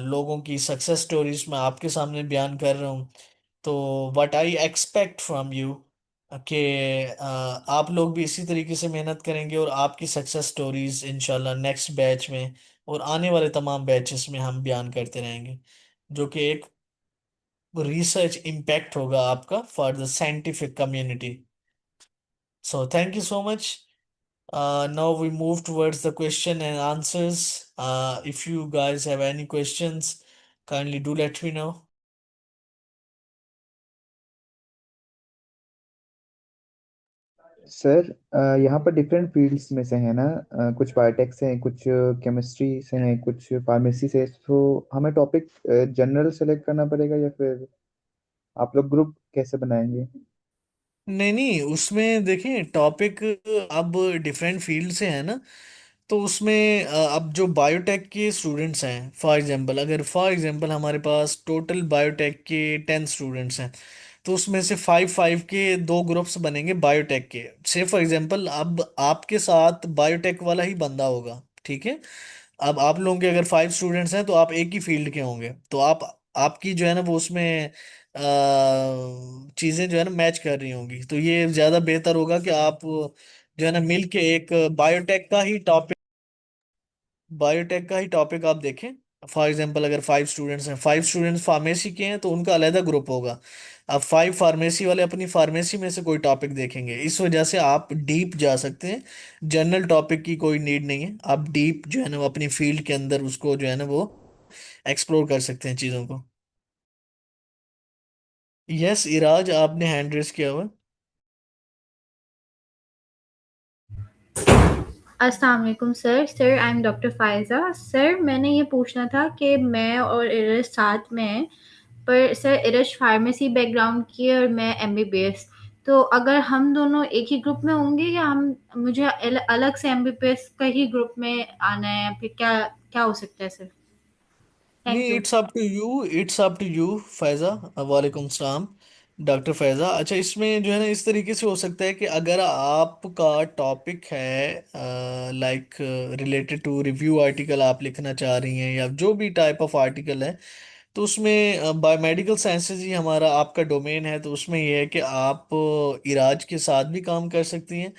लोगों की सक्सेस स्टोरीज मैं आपके सामने बयान कर रहा हूँ। तो what I expect from you कि आप लोग भी इसी तरीके से मेहनत करेंगे, और आपकी सक्सेस स्टोरीज इंशाल्लाह नेक्स्ट बैच में और आने वाले तमाम बैचेस में हम बयान करते रहेंगे, जो कि एक रिसर्च इम्पैक्ट होगा आपका for the scientific community. So thank you so much. Now we move towards the question and answers. If you guys have any questions, kindly do let me know. Sir यहाँ पर different fields में से है ना, कुछ biotech से हैं, कुछ केमिस्ट्री से हैं, कुछ फार्मेसी से। तो हमें टॉपिक जनरल सेलेक्ट करना पड़ेगा या फिर आप लोग ग्रुप कैसे बनाएंगे? नहीं नहीं, उसमें देखें टॉपिक अब डिफरेंट फील्ड से है ना, तो उसमें अब जो बायोटेक के स्टूडेंट्स हैं, फॉर एग्जांपल हमारे पास टोटल बायोटेक के 10 स्टूडेंट्स हैं, तो उसमें से 5 5 के 2 ग्रुप्स बनेंगे बायोटेक के। से फॉर एग्जांपल अब आपके साथ बायोटेक वाला ही बंदा होगा, ठीक है। अब आप लोगों के अगर 5 स्टूडेंट्स हैं तो आप एक ही फील्ड के होंगे, तो आप आपकी जो है ना वो उसमें चीजें जो है ना मैच कर रही होंगी, तो ये ज्यादा बेहतर होगा कि आप जो है ना मिल के एक बायोटेक का ही टॉपिक आप देखें। फॉर एग्जांपल अगर 5 स्टूडेंट्स हैं, 5 स्टूडेंट्स फार्मेसी के हैं तो उनका अलग ग्रुप होगा। अब 5 फार्मेसी वाले अपनी फार्मेसी में से कोई टॉपिक देखेंगे, इस वजह से आप डीप जा सकते हैं। जनरल टॉपिक की कोई नीड नहीं है, आप डीप जो है ना वो अपनी फील्ड के अंदर उसको जो है ना वो एक्सप्लोर कर सकते हैं चीज़ों को। यस इराज, आपने हैंड रेस किया हुआ। अस्सलाम वालेकुम sir. Sir I am doctor Faiza. Sir मैंने ये पूछना था कि मैं और इरज साथ में हैं, पर सर इरज फार्मेसी बैकग्राउंड की है और मैं एमबीबीएस। तो अगर हम दोनों एक ही ग्रुप में होंगे या हम मुझे अलग से एमबीबीएस का ही ग्रुप में आना है, या फिर क्या क्या हो सकता है सर? थैंक नहीं, you. It's up to you, it's up to you Faiza. वालेकुम सलाम डॉक्टर फैज़ा। अच्छा, इसमें जो है ना इस तरीके से हो सकता है कि अगर आपका टॉपिक है like related to review article आप लिखना चाह रही हैं या जो भी टाइप ऑफ आर्टिकल है, तो उसमें बायोमेडिकल साइंसेज ही हमारा आपका डोमेन है, तो उसमें यह है कि आप इराज के साथ भी काम कर सकती हैं,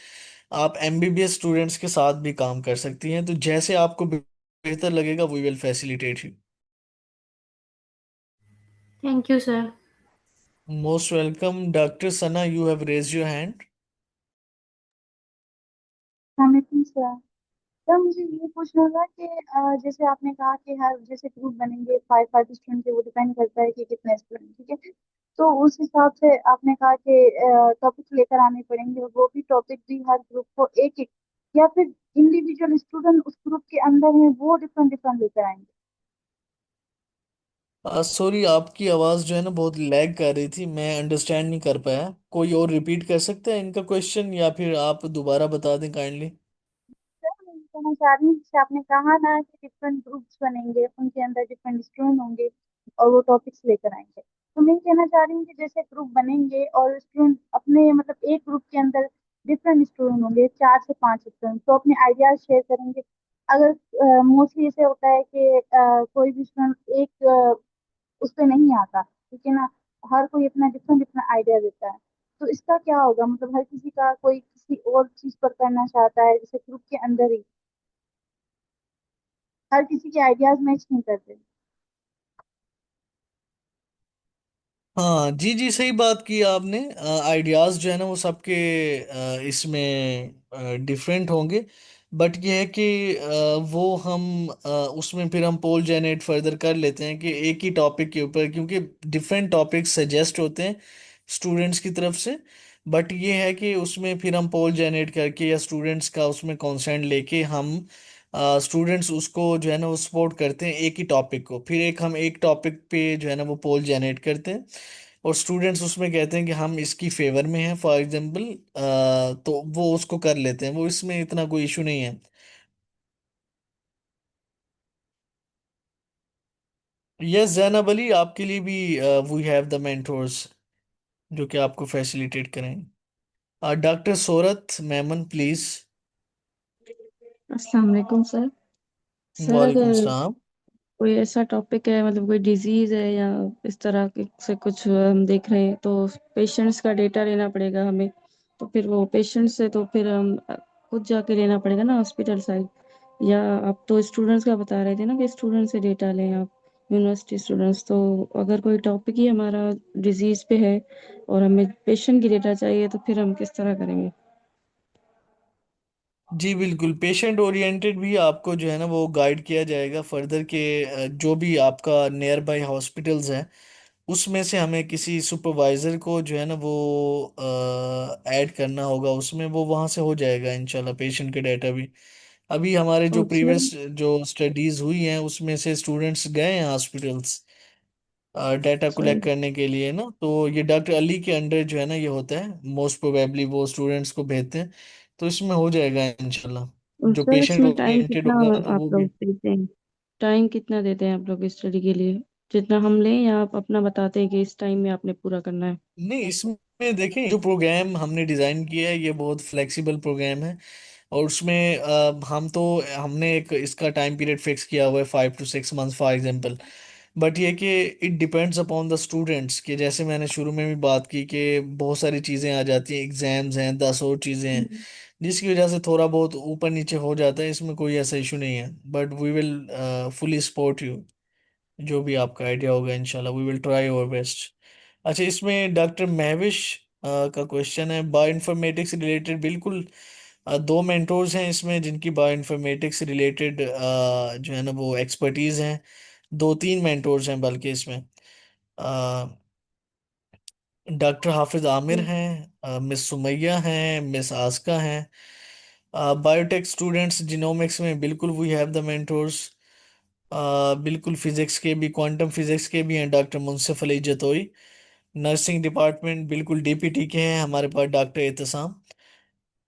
आप एमबीबीएस स्टूडेंट्स के साथ भी काम कर सकती हैं, तो जैसे आपको बेहतर लगेगा we will facilitate you. Thank you sir. Most welcome doctor Sana, you have raise your hand. वालेकुम सर। सर मुझे ये पूछना था कि जैसे आपने कहा कि हर जैसे ग्रुप बनेंगे 5 स्टूडेंट के, वो डिपेंड करता है कि कितने स्टूडेंट, ठीक है। तो उस हिसाब से आपने कहा कि टॉपिक लेकर आने पड़ेंगे, और वो भी टॉपिक भी हर ग्रुप को एक एक, या फिर इंडिविजुअल स्टूडेंट उस ग्रुप के अंदर है वो डिफरेंट डिफरेंट लेकर आएंगे। सॉरी, आपकी आवाज़ जो है ना बहुत लैग कर रही थी, मैं अंडरस्टैंड नहीं कर पाया। कोई और रिपीट कर सकता है इनका क्वेश्चन या फिर आप दोबारा बता दें काइंडली। सर मैं ये कहना चाह रही हूँ, जैसे आपने कहा ना कि डिफरेंट ग्रुप्स बनेंगे, उनके अंदर डिफरेंट स्टूडेंट होंगे और वो टॉपिक्स लेकर आएंगे। तो मैं ये कहना चाह रही हूँ कि जैसे ग्रुप बनेंगे और स्टूडेंट अपने मतलब एक ग्रुप के अंदर डिफरेंट स्टूडेंट होंगे, 4 से 5 स्टूडेंट, तो अपने आइडियाज शेयर करेंगे। अगर मोस्टली ऐसे होता है कि कोई भी स्टूडेंट एक उस पे नहीं आता, ठीक है ना, हर कोई अपना डिफरेंट डिफरेंट आइडिया देता है। तो इसका क्या होगा, मतलब हर किसी का कोई किसी और चीज पर करना चाहता है, जैसे ग्रुप के अंदर ही हर किसी के आइडियाज मैच नहीं करते। हाँ जी जी, सही बात की आपने। आइडियाज़ जो है ना वो सबके इसमें डिफरेंट होंगे, बट ये है कि वो हम उसमें फिर हम पोल जनरेट फर्दर कर लेते हैं कि एक ही टॉपिक के ऊपर, क्योंकि डिफरेंट टॉपिक्स सजेस्ट होते हैं स्टूडेंट्स की तरफ से। बट ये है कि उसमें फिर हम पोल जनरेट करके या स्टूडेंट्स का उसमें कंसेंट लेके हम स्टूडेंट्स उसको जो है ना वो सपोर्ट करते हैं एक ही टॉपिक को, फिर हम एक टॉपिक पे जो है ना वो पोल जनरेट करते हैं और स्टूडेंट्स उसमें कहते हैं कि हम इसकी फेवर में हैं फॉर एग्जांपल, तो वो उसको कर लेते हैं, वो इसमें इतना कोई इशू नहीं है। यस जैनब अली, आपके लिए भी वी हैव द मेंटोर्स जो कि आपको फैसिलिटेट करेंगे। Doctor सोरत Memon please. अस्सलाम वालेकुम सर। सर वालेकुम अगर सलाम। कोई ऐसा टॉपिक है, मतलब कोई डिजीज है या इस तरह के से कुछ हम देख रहे हैं, तो पेशेंट्स का डेटा लेना पड़ेगा हमें। तो फिर वो पेशेंट से तो फिर हम खुद जाके लेना पड़ेगा ना हॉस्पिटल साइड, या आप तो स्टूडेंट्स का बता रहे थे ना कि स्टूडेंट से डेटा लें आप, यूनिवर्सिटी स्टूडेंट्स। तो अगर कोई टॉपिक ही हमारा डिजीज पे है और हमें पेशेंट की डेटा चाहिए, तो फिर हम किस तरह करेंगे? जी बिल्कुल, पेशेंट ओरिएंटेड भी आपको जो है ना वो गाइड किया जाएगा फर्दर के जो भी आपका नियर बाय हॉस्पिटल्स हैं उसमें से हमें किसी सुपरवाइजर को जो है ना वो ऐड करना होगा उसमें, वो वहाँ से हो जाएगा इंशाल्लाह पेशेंट के डाटा भी। अभी हमारे जो और सर प्रीवियस जो स्टडीज हुई हैं उसमें से स्टूडेंट्स गए हैं हॉस्पिटल्स डाटा सर कलेक्ट करने के लिए ना, तो ये डॉक्टर अली के अंडर जो है ना ये होता है, मोस्ट प्रोबेबली वो स्टूडेंट्स को भेजते हैं, तो इसमें हो जाएगा इंशाल्लाह। और जो सर पेशेंट इसमें टाइम ओरिएंटेड कितना होगा ना तो वो आप लोग भी। देते हैं? टाइम कितना देते हैं आप लोग स्टडी के लिए? जितना हम लें, या आप अपना बताते हैं कि इस टाइम में आपने पूरा करना है? नहीं, इसमें देखें जो प्रोग्राम हमने डिज़ाइन किया है ये बहुत फ्लेक्सिबल प्रोग्राम है, और उसमें हमने एक इसका टाइम पीरियड फिक्स किया हुआ है 5 to 6 months for example. But ये कि it depends upon the students, कि जैसे मैंने शुरू में भी बात की कि बहुत सारी चीज़ें आ जाती हैं, एग्जाम्स हैं, 10 और चीज़ें हैं, जिसकी वजह से थोड़ा बहुत ऊपर नीचे हो जाता है, इसमें कोई ऐसा इशू नहीं है, but we will fully support you. जो भी आपका आइडिया होगा इंशाल्लाह we will try our best. अच्छा, इसमें डॉक्टर महविश का क्वेश्चन है बायो इन्फॉर्मेटिक्स रिलेटेड। बिल्कुल, दो मेंटोर्स हैं इसमें जिनकी बायो इन्फॉर्मेटिक्स रिलेटेड जो है ना वो एक्सपर्टीज हैं। दो तीन मेंटोर्स हैं बल्कि इसमें। डॉक्टर हाफिज आमिर जी हैं, मिस सुमैया हैं, मिस आस्का हैं। बायोटेक स्टूडेंट्स जिनोमिक्स में बिल्कुल वी हैव द मेंटोर्स। बिल्कुल फिजिक्स के भी, क्वांटम फिजिक्स के भी हैं doctor Munsif Ali Jatoi. Nursing department बिल्कुल डीपीटी के हैं हमारे पास डॉक्टर एहतसाम।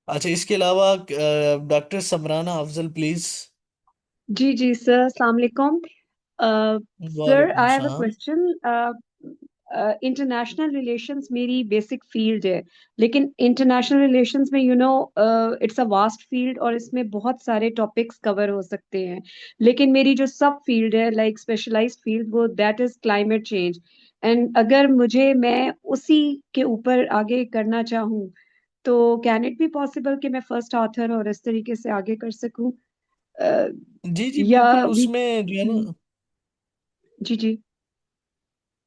अच्छा, इसके अलावा डॉक्टर समराना अफजल प्लीज। जी सर, अस्सलाम वालेकुम। सर, वालेकुम आई हैव अ सलाम। क्वेश्चन। इंटरनेशनल रिलेशंस मेरी बेसिक फील्ड है, लेकिन इंटरनेशनल रिलेशंस में इट्स अ वास्ट फील्ड और इसमें बहुत सारे टॉपिक्स कवर हो सकते हैं। लेकिन मेरी जो सब फील्ड है, लाइक स्पेशलाइज्ड फील्ड, वो that is climate change. And अगर मैं उसी के ऊपर आगे करना चाहूँ, तो कैन इट बी पॉसिबल कि मैं फर्स्ट ऑथर और इस तरीके से आगे कर सकूं? अ, जी जी या बिल्कुल, वी उसमें जो है ना। जी।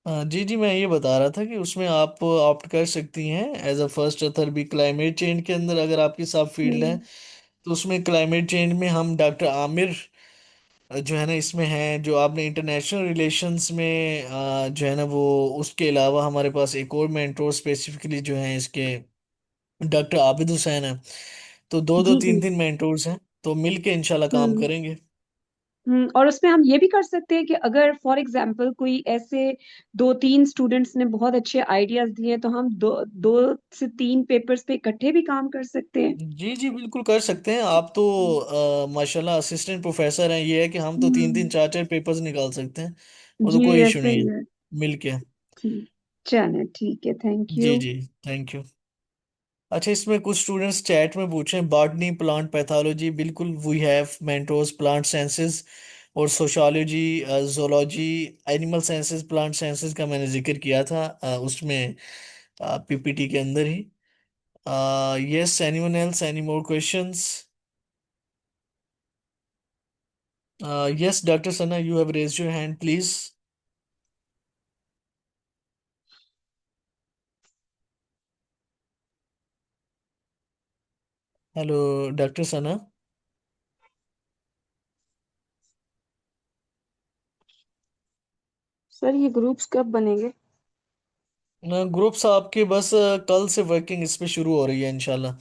जी जी, मैं ये बता रहा था कि उसमें आप ऑप्ट कर सकती हैं एज अ फर्स्ट ऑथर भी क्लाइमेट चेंज के अंदर, अगर आपकी सब फील्ड है। हम्म, तो उसमें क्लाइमेट चेंज में हम डॉक्टर आमिर जो है ना इसमें हैं। जो आपने इंटरनेशनल रिलेशंस में जो है ना वो, उसके अलावा हमारे पास एक और मेंटोर स्पेसिफिकली जो हैं इसके, डॉक्टर आबिद हुसैन है। तो दो दो जी। तीन तीन मेंटोर्स हैं, तो मिलके इंशाल्लाह काम हम्म। करेंगे। और उसमें हम ये भी कर सकते हैं कि अगर फॉर एग्जांपल कोई ऐसे दो तीन स्टूडेंट्स ने बहुत अच्छे आइडियाज दिए, तो हम दो दो से तीन पेपर्स पे इकट्ठे भी काम कर सकते हैं। जी जी बिल्कुल कर सकते हैं आप तो। माशाल्लाह असिस्टेंट प्रोफेसर हैं, ये है कि हम तो तीन तीन हम्म, चार चार पेपर्स निकाल सकते हैं। वो तो जी कोई इशू ऐसे नहीं ही है। है। मिलके। ठीक, चले ठीक है, थैंक जी यू। जी, थैंक यू। अच्छा, इसमें कुछ स्टूडेंट्स चैट में पूछें बॉटनी प्लांट पैथोलॉजी, बिल्कुल we have mentors plant sciences और sociology, zoology, animal sciences, plant sciences का मैंने जिक्र किया था उसमें पीपीटी के अंदर ही। Yes, anyone else, any more questions? Yes doctor Sana, you have raised your hand please. Hello doctor Sana. Sir, ये ग्रुप्स कब बनेंगे? ग्रुप्स आपके बस कल से वर्किंग इस पे शुरू हो रही है इंशाल्लाह।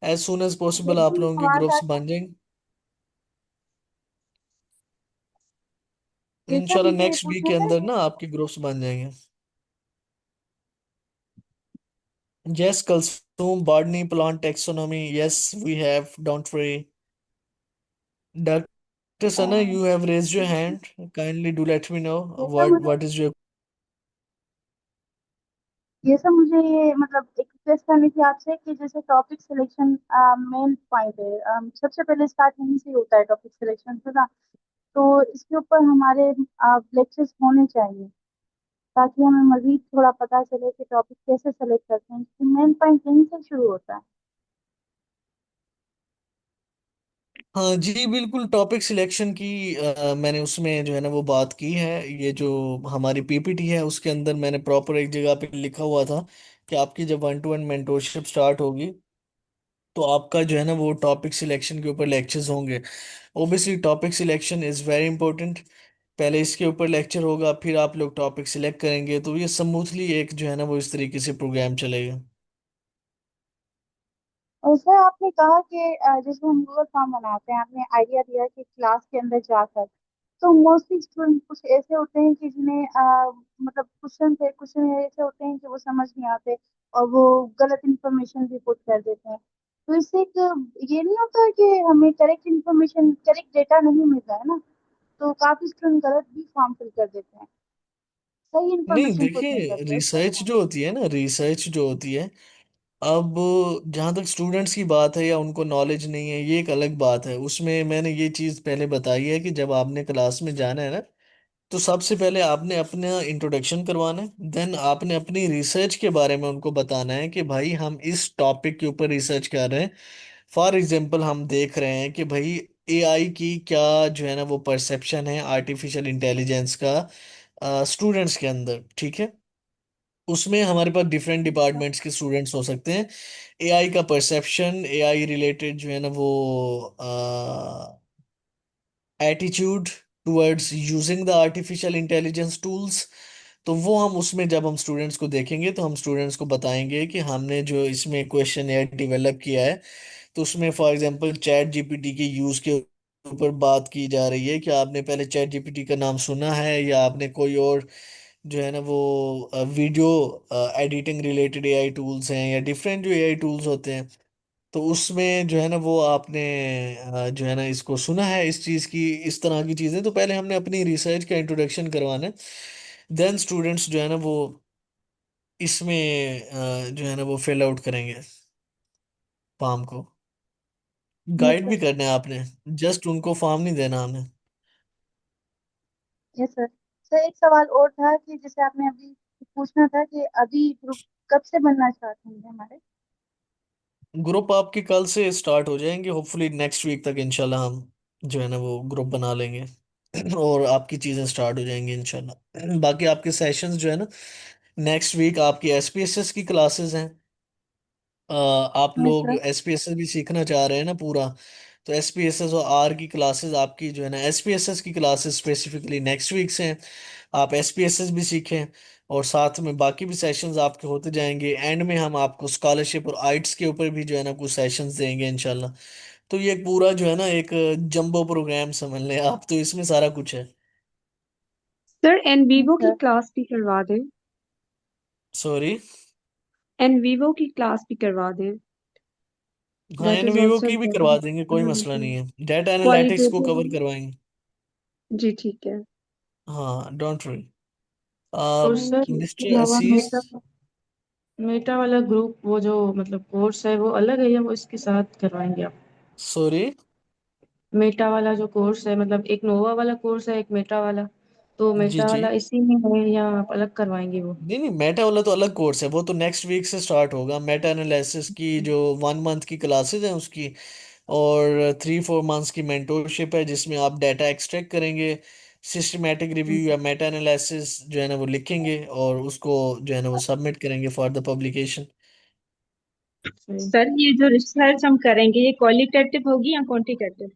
एज सुन एज पॉसिबल आप मेरी लोगों के आवाज आ ग्रुप्स रही है? बन जाएंगे जैसा इंशाल्लाह। मुझे नेक्स्ट वीक पूछना के था अंदर कि ना आपके ग्रुप्स बन जाएंगे। Yes, Kulsoom botany plant taxonomy, yes we have, don't worry. Doctor uh, Sana, you have raised your hand, kindly do let me know जैसा व्हाट मुझे व्हाट इज योर। जैसा मुझे ये मतलब एक रिक्वेस्ट करनी थी आपसे कि जैसे टॉपिक सिलेक्शन मेन पॉइंट है। सबसे पहले स्टार्ट यहीं से होता है टॉपिक सिलेक्शन से ना। तो इसके ऊपर हमारे लेक्चर्स होने चाहिए, ताकि हमें मजीद थोड़ा पता चले कि टॉपिक कैसे सेलेक्ट करते हैं, क्योंकि मेन पॉइंट यहीं से शुरू होता है। हाँ जी बिल्कुल, टॉपिक सिलेक्शन की मैंने उसमें जो है ना वो बात की है। ये जो हमारी पीपीटी है उसके अंदर मैंने प्रॉपर एक जगह पे लिखा हुआ था कि आपकी जब one two one mentorship start होगी तो आपका जो है ना वो टॉपिक सिलेक्शन के ऊपर लेक्चर्स होंगे। Obviously topic selection is very important. पहले इसके ऊपर लेक्चर होगा, फिर आप लोग टॉपिक सिलेक्ट करेंगे, तो ये स्मूथली एक जो है ना वो इस तरीके से प्रोग्राम चलेगा। और सर आपने कहा कि जैसे हम गूगल फॉर्म बनाते हैं, आपने आइडिया दिया कि क्लास के अंदर जाकर, तो मोस्टली स्टूडेंट कुछ ऐसे होते हैं कि जिन्हें मतलब क्वेश्चन ऐसे होते हैं कि वो समझ नहीं आते और वो गलत इन्फॉर्मेशन भी पुट कर देते हैं। तो इससे एक ये नहीं होता कि हमें करेक्ट इन्फॉर्मेशन, करेक्ट डेटा नहीं मिलता है ना, तो काफी स्टूडेंट गलत भी फॉर्म फिल कर देते हैं, सही नहीं इन्फॉर्मेशन पुट नहीं देखिए, करते, उसका रिसर्च क्या? जो होती है ना, रिसर्च जो होती है, अब जहाँ तक स्टूडेंट्स की बात है या उनको नॉलेज नहीं है, ये एक अलग बात है। उसमें मैंने ये चीज़ पहले बताई है कि जब आपने क्लास में जाना है ना, तो सबसे पहले आपने अपना इंट्रोडक्शन करवाना है, देन आपने अपनी रिसर्च के बारे में उनको बताना है कि भाई हम इस टॉपिक के ऊपर रिसर्च कर रहे हैं। फॉर एग्जाम्पल हम देख रहे हैं कि भाई एआई की क्या जो है ना वो परसेप्शन है आर्टिफिशियल इंटेलिजेंस का स्टूडेंट्स के अंदर, ठीक है। उसमें हमारे पास डिफरेंट डिपार्टमेंट्स के स्टूडेंट्स हो सकते हैं। एआई का परसेप्शन, एआई रिलेटेड जो है ना वो attitude towards using the artificial intelligence tools. तो वो हम उसमें जब हम स्टूडेंट्स को देखेंगे तो हम स्टूडेंट्स को बताएंगे कि हमने जो इसमें क्वेश्चन डेवलप किया है, तो उसमें फॉर एग्जांपल चैट जीपीटी के यूज के ऊपर बात की जा रही है कि आपने पहले चैट जीपीटी का नाम सुना है, या आपने कोई और जो है ना वो video editing related AI tools हैं या डिफरेंट जो एआई टूल्स होते हैं, तो उसमें जो है ना वो आपने जो है ना इसको सुना है इस चीज़ की, इस तरह की चीज़ें। तो पहले हमने अपनी रिसर्च का इंट्रोडक्शन करवाना है, देन स्टूडेंट्स जो है ना वो इसमें जो है ना वो फिल आउट करेंगे फॉर्म को। यस गाइड भी सर। करना है आपने, जस्ट उनको फॉर्म नहीं देना हमें। Yes sir. सर एक सवाल और था कि जैसे आपने अभी पूछना था कि अभी ग्रुप कब से बनना स्टार्ट होंगे हमारे। ग्रुप आपके कल से स्टार्ट हो जाएंगे, होपफुली नेक्स्ट वीक तक इंशाल्लाह हम जो है ना वो ग्रुप बना लेंगे और आपकी चीज़ें स्टार्ट हो जाएंगी इंशाल्लाह। बाकी आपके सेशंस जो है ना, नेक्स्ट वीक आपकी एसपीएसएस की क्लासेस हैं। आप यस लोग सर। एसपीएसएस भी सीखना चाह रहे हैं ना पूरा, तो एसपीएसएस और आर की क्लासेस आपकी जो है ना, एसपीएसएस की क्लासेस स्पेसिफिकली नेक्स्ट वीक से हैं। आप एसपीएसएस भी सीखें, और साथ में बाकी भी सेशंस आपके होते जाएंगे। एंड में हम आपको स्कॉलरशिप और आइट्स के ऊपर भी जो है ना कुछ सेशंस देंगे इंशाल्लाह। तो ये एक पूरा जो है ना एक जंबो प्रोग्राम समझ लें आप, तो इसमें सारा कुछ है। सर एन यस वीवो की सर। क्लास भी करवा दें। सॉरी। एन वीवो की क्लास भी करवा दें। हाँ, that in is Vivo also की भी करवा देंगे, कोई मसला नहीं है, डाटा एनालिटिक्स को कवर क्वालिटेटिव। करवाएंगे। जी ठीक है। हाँ, डोंट वरी। और सर इसके मिस्टर अलावा असीस। मेटा मेटा वाला ग्रुप वो जो मतलब कोर्स है वो अलग है या वो इसके साथ करवाएंगे आप? सॉरी। मेटा वाला जो कोर्स है मतलब एक नोवा वाला कोर्स है एक मेटा वाला, तो जी मेटा जी। वाला इसी में है या आप अलग करवाएंगे वो? नहीं नहीं, मेटा वाला तो अलग कोर्स है, वो तो नेक्स्ट वीक से स्टार्ट होगा। मेटा एनालिसिस की जो 1 मंथ की क्लासेस हैं उसकी, और 3-4 मंथ्स की मेंटोरशिप है जिसमें आप डाटा एक्सट्रैक्ट करेंगे, सिस्टमैटिक रिव्यू या मेटा एनालिसिस जो है ना वो लिखेंगे, और उसको जो है ना वो सबमिट करेंगे फॉर द पब्लिकेशन। सही। सर ये जो रिसर्च हम करेंगे ये क्वालिटेटिव होगी या क्वांटिटेटिव।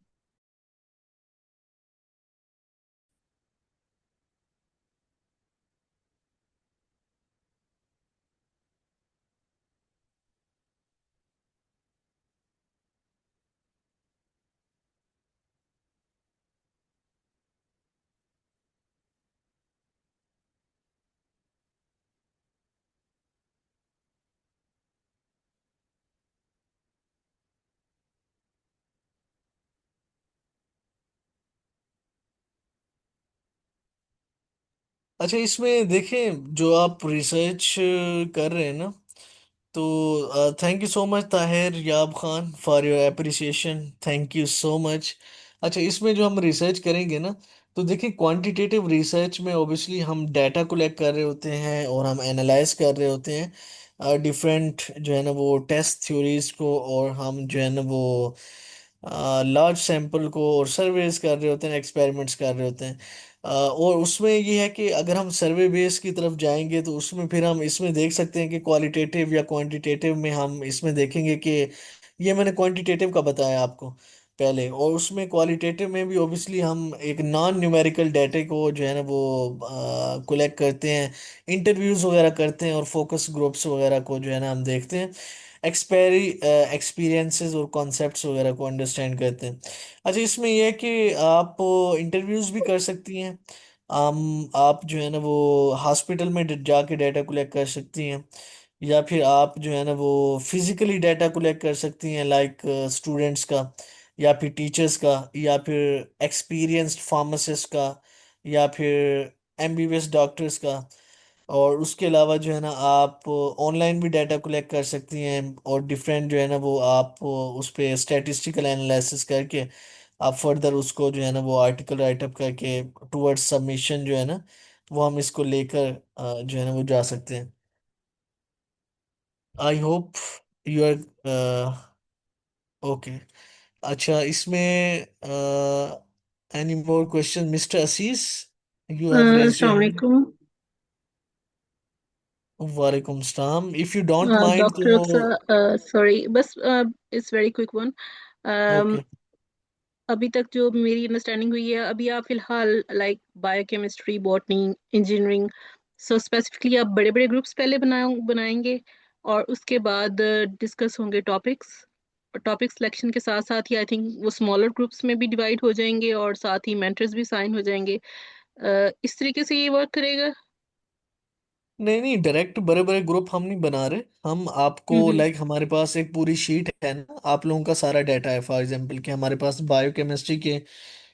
अच्छा, इसमें देखें जो आप रिसर्च कर रहे हैं ना, तो thank you so much Tahir याब Khan for your appreciation, thank you so much. अच्छा, इसमें जो हम रिसर्च करेंगे ना, तो देखिए क्वांटिटेटिव रिसर्च में ऑब्वियसली हम डाटा कलेक्ट कर रहे होते हैं और हम एनालाइज कर रहे होते हैं डिफरेंट जो है ना वो टेस्ट थ्योरीज को, और हम जो है ना वो लार्ज सैंपल को और सर्वेज कर रहे होते हैं, एक्सपेरिमेंट्स कर रहे होते हैं। और उसमें ये है कि अगर हम सर्वे बेस की तरफ जाएंगे तो उसमें फिर हम इसमें देख सकते हैं कि क्वालिटेटिव या क्वांटिटेटिव में हम इसमें देखेंगे कि ये मैंने क्वांटिटेटिव का बताया आपको पहले, और उसमें क्वालिटेटिव में भी ऑब्वियसली हम एक नॉन न्यूमेरिकल डाटे को जो है ना वो कलेक्ट करते हैं, इंटरव्यूज वगैरह करते हैं, और फोकस ग्रुप्स वगैरह को जो है ना हम देखते हैं, एक्सपीरियंसेस और कॉन्सेप्ट्स वगैरह को अंडरस्टैंड करते हैं। अच्छा, इसमें यह है कि आप इंटरव्यूज भी कर सकती हैं। आप जो है ना वो हॉस्पिटल में जाके डाटा कलेक्ट कर सकती हैं, या फिर आप जो है ना वो फिजिकली डाटा कलेक्ट कर सकती हैं, लाइक स्टूडेंट्स का, या फिर टीचर्स का, या फिर एक्सपीरियंस्ड फार्मासिस्ट का, या फिर एमबीबीएस डॉक्टर्स का। और उसके अलावा जो है ना आप ऑनलाइन भी डाटा कलेक्ट कर सकती हैं, और डिफरेंट जो है ना वो आप उस पे स्टैटिस्टिकल एनालिसिस करके आप फर्दर उसको जो है ना वो आर्टिकल राइटअप करके टुवर्ड्स सबमिशन जो है ना वो हम इसको लेकर जो है ना वो जा सकते हैं। I hope you are okay. अच्छा, इसमें any more question mister Asees, you have raised your अस्सलाम हैंड। वालेकुम। वालेकुम सलाम, if you don't mind doctor तो। अक्सर, सॉरी, बस it's very quick one. Okay. अभी तक जो मेरी अंडरस्टैंडिंग हुई है, अभी आप फिलहाल लाइक बायोकेमिस्ट्री, बॉटनी, इंजीनियरिंग, सो स्पेसिफिकली आप बड़े बड़े ग्रुप्स पहले बनाएंगे और उसके बाद डिस्कस होंगे टॉपिक्स। टॉपिक सिलेक्शन के साथ साथ ही आई थिंक वो स्मॉलर ग्रुप्स में भी डिवाइड हो जाएंगे और साथ ही मेंटर्स भी साइन हो जाएंगे। इस तरीके से ये वर्क करेगा? नहीं नहीं, डायरेक्ट बड़े बड़े ग्रुप हम नहीं बना रहे। हम आपको हम्म। लाइक हमारे पास एक पूरी शीट है ना, आप लोगों का सारा डाटा है। फॉर एग्जांपल कि हमारे पास बायोकेमिस्ट्री के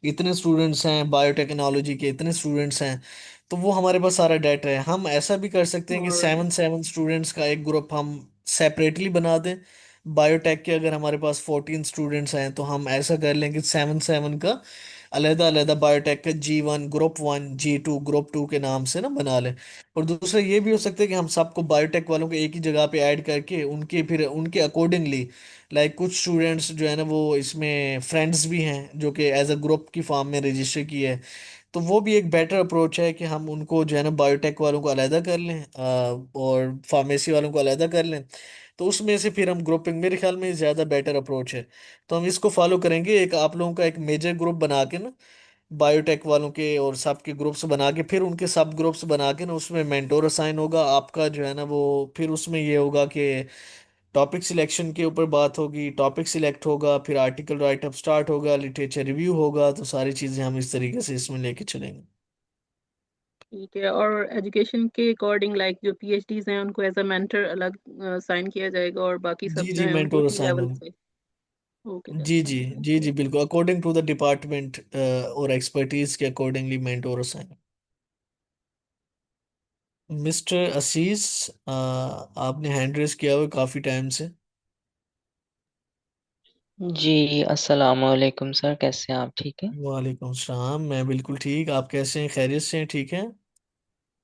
इतने स्टूडेंट्स हैं, बायोटेक्नोलॉजी के इतने स्टूडेंट्स हैं। तो वो हमारे पास सारा डाटा है। हम ऐसा भी कर सकते हैं कि ऑलराइट। 7 स्टूडेंट्स का एक ग्रुप हम सेपरेटली बना दें। बायोटेक के अगर हमारे पास 14 स्टूडेंट्स हैं तो हम ऐसा कर लें कि 7 का अलहदा अलहदा बायोटेक का G1 ग्रुप 1, G2 ग्रुप 2 के नाम से ना बना लें। और दूसरा ये भी हो सकता है कि हम सबको बायोटेक वालों को एक ही जगह पे ऐड करके उनके फिर उनके अकॉर्डिंगली लाइक कुछ स्टूडेंट्स जो है ना वो इसमें फ्रेंड्स भी हैं जो कि एज अ ग्रुप की फॉर्म में रजिस्टर किए हैं। तो वो भी एक बेटर अप्रोच है कि हम उनको जो है ना बायोटेक वालों को अलहदा कर लें, और फार्मेसी वालों को अलहदा कर लें। तो उसमें से फिर हम ग्रुपिंग, मेरे ख्याल में ज़्यादा बेटर अप्रोच है। तो हम इसको फॉलो करेंगे, एक आप लोगों का एक मेजर ग्रुप बना के ना, बायोटेक वालों के और सब के ग्रुप्स बना के, फिर उनके सब ग्रुप्स बना के ना उसमें मेंटोर असाइन होगा आपका जो है ना वो। फिर उसमें ये होगा कि टॉपिक सिलेक्शन के ऊपर बात होगी, टॉपिक सिलेक्ट होगा, फिर आर्टिकल राइटअप स्टार्ट होगा, लिटरेचर रिव्यू होगा। तो सारी चीज़ें हम इस तरीके से इसमें लेके चलेंगे। ठीक है। और एजुकेशन के अकॉर्डिंग लाइक जो पीएचडीज हैं उनको एज अ मेंटर अलग साइन किया जाएगा और बाकी सब जी जो जी, है उनको मेंटोर उसी असाइन लेवल होगा। पे। ओके, जी दैट्स जी। फाइन, थैंक जी यू। जी बिल्कुल, अकॉर्डिंग टू द डिपार्टमेंट और एक्सपर्टीज के accordingly mentor assign. Mister Asees, आपने हैंड रेस किया हुआ काफ़ी टाइम से। जी, अस्सलाम वालेकुम सर, कैसे हैं आप? ठीक है। वालेकुम सलाम, मैं बिल्कुल ठीक। आप कैसे हैं? खैरियत से हैं? ठीक है।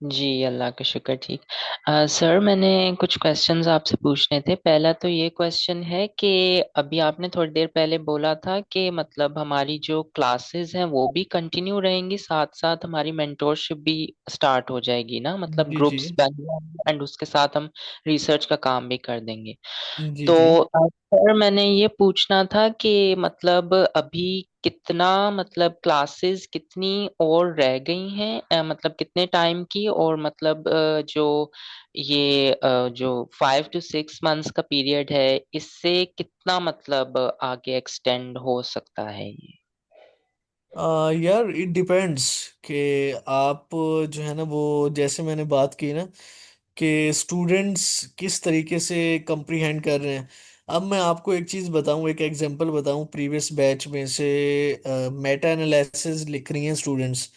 जी, अल्लाह का शुक्र, ठीक। सर, मैंने कुछ क्वेश्चंस आपसे पूछने थे। पहला तो ये क्वेश्चन है कि अभी आपने थोड़ी देर पहले बोला था कि मतलब हमारी जो क्लासेस हैं वो भी कंटिन्यू रहेंगी, साथ साथ हमारी मेंटोरशिप भी स्टार्ट हो जाएगी ना, मतलब जी जी। ग्रुप्स बन जाएंगे एंड उसके साथ हम रिसर्च का काम भी कर देंगे। जी तो जी। सर, मैंने ये पूछना था कि मतलब अभी कितना, मतलब क्लासेस कितनी और रह गई हैं, मतलब कितने टाइम की, और मतलब जो 5 to 6 मंथ्स का पीरियड है, इससे कितना मतलब आगे एक्सटेंड हो सकता है ये? यार इट डिपेंड्स कि आप जो है ना वो, जैसे मैंने बात की ना कि स्टूडेंट्स किस तरीके से कंप्रीहेंड कर रहे हैं। अब मैं आपको एक चीज़ बताऊं, एक एग्जांपल बताऊं, प्रीवियस बैच में से मेटा एनालिसिस लिख रही हैं स्टूडेंट्स।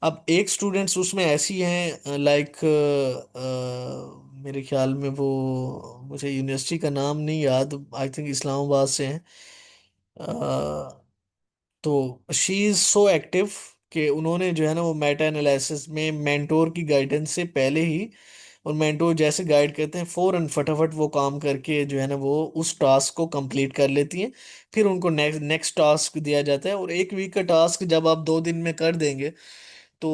अब एक स्टूडेंट्स उसमें ऐसी हैं लाइक, मेरे ख्याल में वो, मुझे यूनिवर्सिटी का नाम नहीं याद, आई थिंक इस्लामाबाद से हैं। तो शी इज सो एक्टिव कि उन्होंने जो है ना वो मेटा एनालिसिस में मेंटोर की गाइडेंस से पहले ही, और मेंटोर जैसे गाइड करते हैं फौरन फटाफट वो काम करके जो है ना वो उस टास्क को कंप्लीट कर लेती हैं। फिर उनको नेक्स्ट नेक्स्ट टास्क दिया जाता है, और एक वीक का टास्क जब आप 2 दिन में कर देंगे तो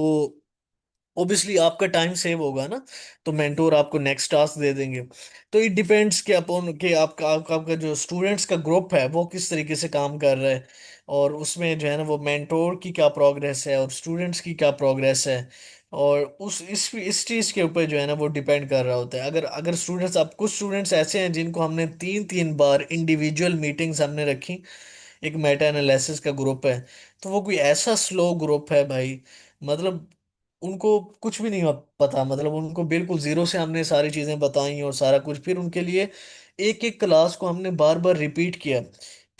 ओबियसली आपका टाइम सेव होगा ना। तो मेंटोर आपको नेक्स्ट टास्क दे देंगे। तो इट डिपेंड्स कि अपन कि आपका जो स्टूडेंट्स का ग्रुप है वो किस तरीके से काम कर रहा है, और उसमें जो है ना वो मेंटोर की क्या प्रोग्रेस है और स्टूडेंट्स की क्या प्रोग्रेस है। और उस इस चीज़ के ऊपर जो है ना वो डिपेंड कर रहा होता है। अगर अगर स्टूडेंट्स, अब कुछ स्टूडेंट्स ऐसे हैं जिनको हमने 3 3 बार इंडिविजुअल मीटिंग्स हमने रखी, एक मेटा एनालिसिस का ग्रुप है, तो वो कोई ऐसा स्लो ग्रुप है भाई। मतलब उनको कुछ भी नहीं पता, मतलब उनको बिल्कुल जीरो से हमने सारी चीजें बताई और सारा कुछ, फिर उनके लिए एक एक क्लास को हमने बार बार रिपीट किया।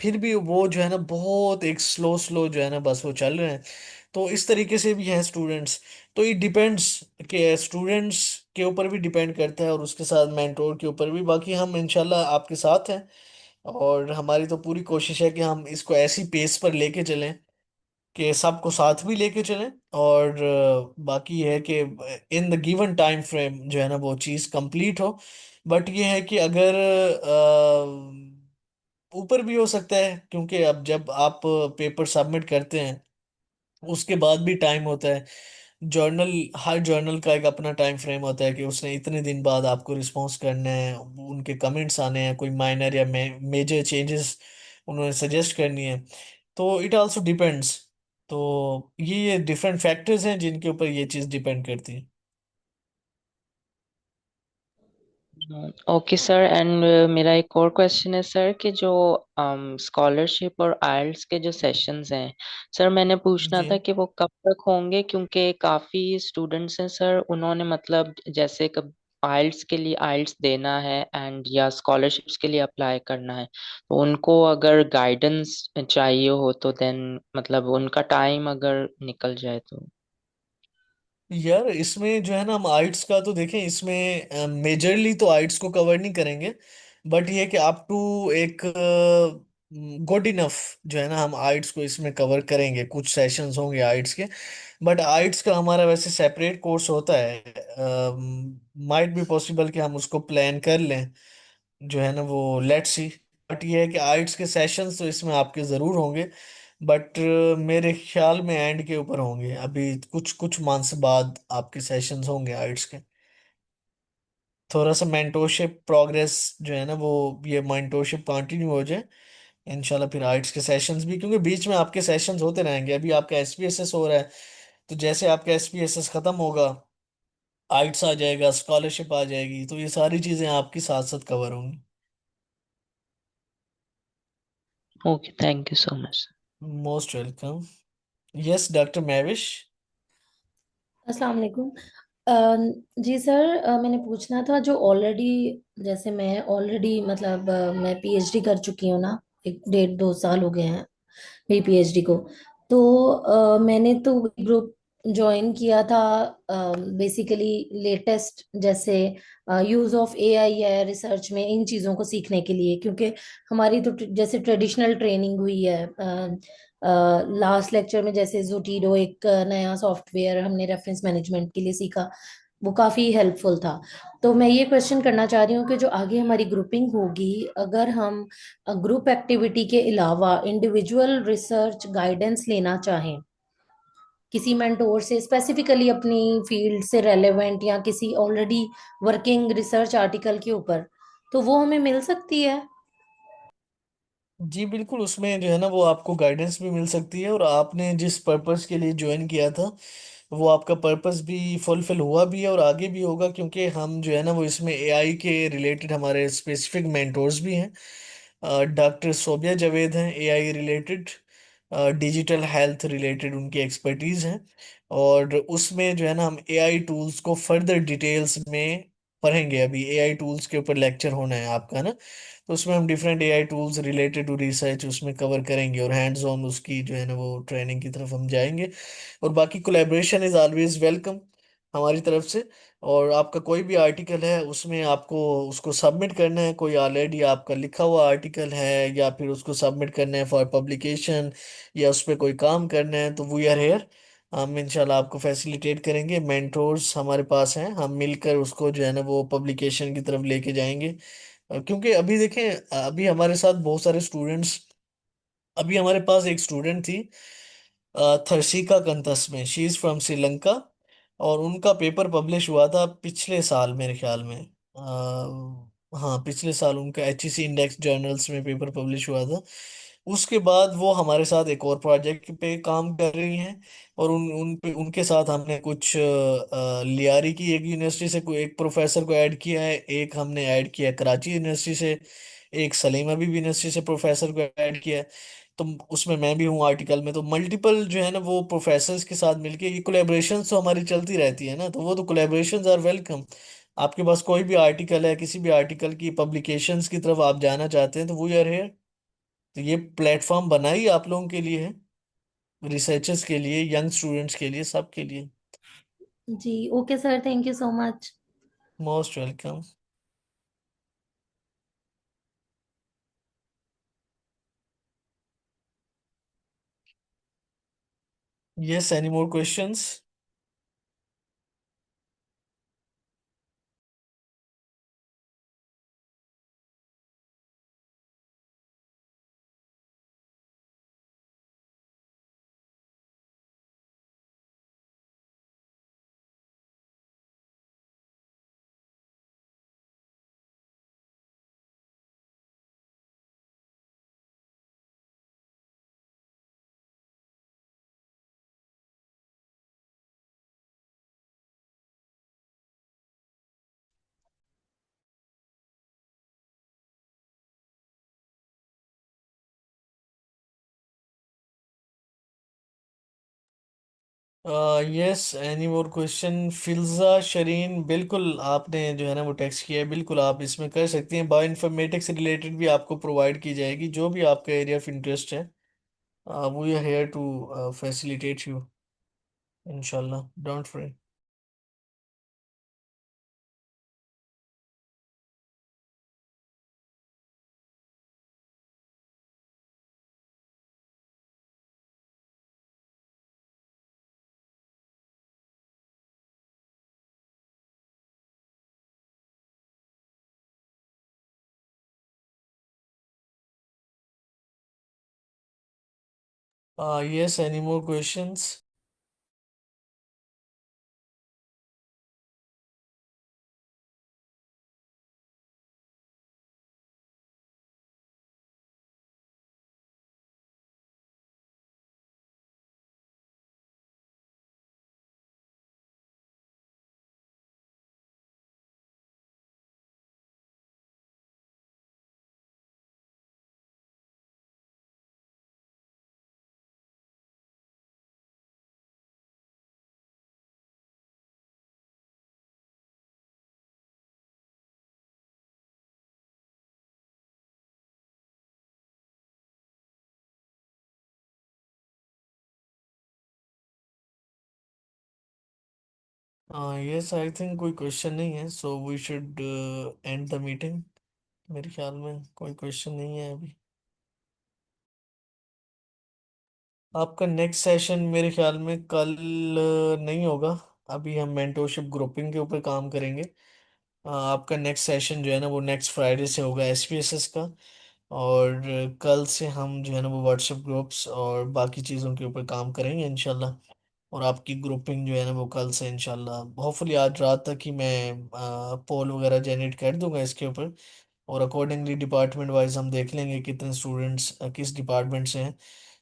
फिर भी वो जो है ना बहुत एक स्लो स्लो जो है ना बस वो चल रहे हैं। तो इस तरीके से भी हैं स्टूडेंट्स। तो ये डिपेंड्स कि स्टूडेंट्स के ऊपर भी डिपेंड करता है और उसके साथ मेंटोर के ऊपर भी। बाकी हम इंशाल्लाह आपके साथ हैं, और हमारी तो पूरी कोशिश है कि हम इसको ऐसी पेस पर लेके चलें कि सबको साथ भी लेके चलें। और बाकी ये है कि in the given time frame जो है ना वो चीज़ कंप्लीट हो। बट ये है कि अगर ऊपर भी हो सकता है, क्योंकि अब जब आप पेपर सबमिट करते हैं उसके बाद भी टाइम होता है। जर्नल, हर जर्नल का एक अपना टाइम फ्रेम होता है कि उसने इतने दिन बाद आपको रिस्पॉन्स करना है, उनके कमेंट्स आने हैं, कोई माइनर या मेजर चेंजेस उन्होंने सजेस्ट करनी है। तो इट आल्सो डिपेंड्स। तो ये डिफरेंट फैक्टर्स हैं जिनके ऊपर ये चीज़ डिपेंड करती है। ओके सर, एंड मेरा एक और क्वेश्चन है सर कि जो स्कॉलरशिप और आइल्स के जो सेशंस हैं सर, मैंने पूछना जी। था कि वो कब तक होंगे, क्योंकि काफ़ी स्टूडेंट्स हैं सर, उन्होंने मतलब जैसे कब आइल्स के लिए आइल्स देना है एंड या स्कॉलरशिप्स के लिए अप्लाई करना है, तो उनको अगर गाइडेंस चाहिए हो तो देन मतलब उनका टाइम अगर निकल जाए तो। यार इसमें जो है ना, हम आइट्स का तो देखें, इसमें मेजरली तो आइट्स को कवर नहीं करेंगे, बट ये कि अप टू एक गुड इनफ जो है ना, हम आइट्स को इसमें कवर करेंगे, कुछ सेशंस होंगे आइट्स के। बट आइट्स का हमारा वैसे सेपरेट कोर्स होता है। माइट बी पॉसिबल कि हम उसको प्लान कर लें, जो है ना वो लेट्स सी। बट ये है कि आइट्स के सेशंस तो इसमें आपके ज़रूर होंगे, बट मेरे ख्याल में एंड के ऊपर होंगे, अभी कुछ कुछ मंथ्स बाद आपके सेशंस होंगे आइट्स के। थोड़ा सा मेंटोरशिप प्रोग्रेस जो है ना वो, ये मेंटोरशिप कंटिन्यू हो जाए इंशाल्लाह, फिर आइट्स के सेशंस भी, क्योंकि बीच में आपके सेशंस होते रहेंगे। अभी आपका एसपीएसएस हो रहा है, तो जैसे आपका एसपीएसएस खत्म होगा, आइट्स आ जाएगा, स्कॉलरशिप आ जाएगी, तो ये सारी चीजें आपकी साथ साथ कवर होंगी। Okay, thank you so much. Most welcome. Yes doctor Mehwish. अस्सलाम वालेकुम। जी सर, मैंने पूछना था जो ऑलरेडी, जैसे मैं ऑलरेडी मतलब मैं पीएचडी कर चुकी हूँ ना, 1 डेढ़ 2 साल हो गए हैं मेरी पीएचडी को। तो मैंने तो ग्रुप ज्वाइन किया था बेसिकली लेटेस्ट, जैसे यूज ऑफ एआई है रिसर्च में, इन चीज़ों को सीखने के लिए, क्योंकि हमारी तो जैसे ट्रेडिशनल ट्रेनिंग हुई है। लास्ट लेक्चर में जैसे जोटीडो एक नया सॉफ्टवेयर हमने रेफरेंस मैनेजमेंट के लिए सीखा, वो काफ़ी हेल्पफुल था। तो मैं ये क्वेश्चन करना चाह रही हूँ कि जो आगे हमारी ग्रुपिंग होगी, अगर हम ग्रुप एक्टिविटी के अलावा इंडिविजुअल रिसर्च गाइडेंस लेना चाहें किसी मेंटोर से, स्पेसिफिकली अपनी फील्ड से रेलेवेंट या किसी ऑलरेडी वर्किंग रिसर्च आर्टिकल के ऊपर, तो वो हमें मिल सकती है? जी बिल्कुल, उसमें जो है ना वो आपको गाइडेंस भी मिल सकती है, और आपने जिस पर्पस के लिए ज्वाइन किया था वो आपका पर्पस भी फुलफिल हुआ भी है और आगे भी होगा, क्योंकि हम जो है ना वो इसमें एआई के रिलेटेड हमारे स्पेसिफिक मेंटोर्स भी हैं। डॉक्टर सोबिया जावेद हैं, AI related, digital health related उनकी एक्सपर्टीज है। और उसमें जो है ना हम एआई टूल्स को फर्दर डिटेल्स में पढ़ेंगे। अभी एआई टूल्स के ऊपर लेक्चर होना है आपका ना, तो उसमें हम different AI tools related to research उसमें कवर करेंगे, और हैंड्स ऑन उसकी जो है ना वो ट्रेनिंग की तरफ हम जाएंगे। और बाकी कोलैबोरेशन इज ऑलवेज वेलकम हमारी तरफ से। और आपका कोई भी आर्टिकल है उसमें आपको उसको सबमिट करना है, कोई ऑलरेडी आपका लिखा हुआ आर्टिकल है, या फिर उसको सबमिट करना है फॉर पब्लिकेशन, या उस पर कोई काम करना है, तो वी आर हेयर। हम इंशाल्लाह आपको फैसिलिटेट करेंगे, मेंटोर्स हमारे पास हैं, हम मिलकर उसको जो है ना वो पब्लिकेशन की तरफ लेके जाएंगे। क्योंकि अभी देखें, अभी हमारे साथ बहुत सारे स्टूडेंट्स, अभी हमारे पास एक स्टूडेंट थी थर्सिका कंतस में, शी इज फ्रॉम श्रीलंका, और उनका पेपर पब्लिश हुआ था पिछले साल मेरे ख्याल में। हाँ पिछले साल उनका एचईसी इंडेक्स जर्नल्स में पेपर पब्लिश हुआ था। उसके बाद वो हमारे साथ एक और प्रोजेक्ट पे काम कर रही हैं, और उनके साथ हमने कुछ लियारी की एक यूनिवर्सिटी से कोई एक प्रोफेसर को ऐड किया है, एक हमने ऐड किया है कराची यूनिवर्सिटी से, एक सलीम अबीब यूनिवर्सिटी से प्रोफेसर को ऐड किया है। तो उसमें मैं भी हूँ आर्टिकल में, तो मल्टीपल जो है ना वो प्रोफेसर्स के साथ मिलके ये कोलेबोरेशन तो हमारी चलती रहती है ना, तो वो तो कोलेबोरेशंस आर वेलकम। आपके पास कोई भी आर्टिकल है, किसी भी आर्टिकल की पब्लिकेशंस की तरफ आप जाना चाहते हैं, तो वी आर हेयर। तो ये प्लेटफॉर्म बना ही आप लोगों के लिए है, रिसर्चर्स के लिए, यंग स्टूडेंट्स के लिए, सबके लिए। जी okay sir, thank you so much. Most welcome. Yes, any more questions? Yes, any more question? Filza Shireen, बिल्कुल आपने जो है ना वो टेक्स्ट किया है, बिल्कुल आप इसमें कर सकती हैं। बायो इन्फॉर्मेटिक्स से रिलेटेड भी आपको प्रोवाइड की जाएगी, जो भी आपका एरिया ऑफ इंटरेस्ट है। We are here to facilitate you, इंशाल्लाह, don't worry. Yes, any more questions? Yes, I think कोई क्वेश्चन नहीं है, so we should end the meeting. मेरे ख्याल में कोई क्वेश्चन नहीं है अभी। आपका नेक्स्ट सेशन मेरे ख्याल में कल नहीं होगा। अभी हम मेंटोरशिप ग्रुपिंग के ऊपर काम करेंगे। आपका नेक्स्ट सेशन जो है ना वो नेक्स्ट फ्राइडे से होगा एसपीएसएस का। और कल से हम जो है ना वो व्हाट्सएप ग्रुप्स और बाकी चीज़ों के ऊपर काम करेंगे इंशाल्लाह। और आपकी ग्रुपिंग जो है ना वो कल से इंशाल्लाह, होपफुली आज रात तक ही मैं पोल वगैरह जनरेट कर दूंगा इसके ऊपर। और अकॉर्डिंगली डिपार्टमेंट वाइज हम देख लेंगे कितने स्टूडेंट्स किस डिपार्टमेंट से हैं।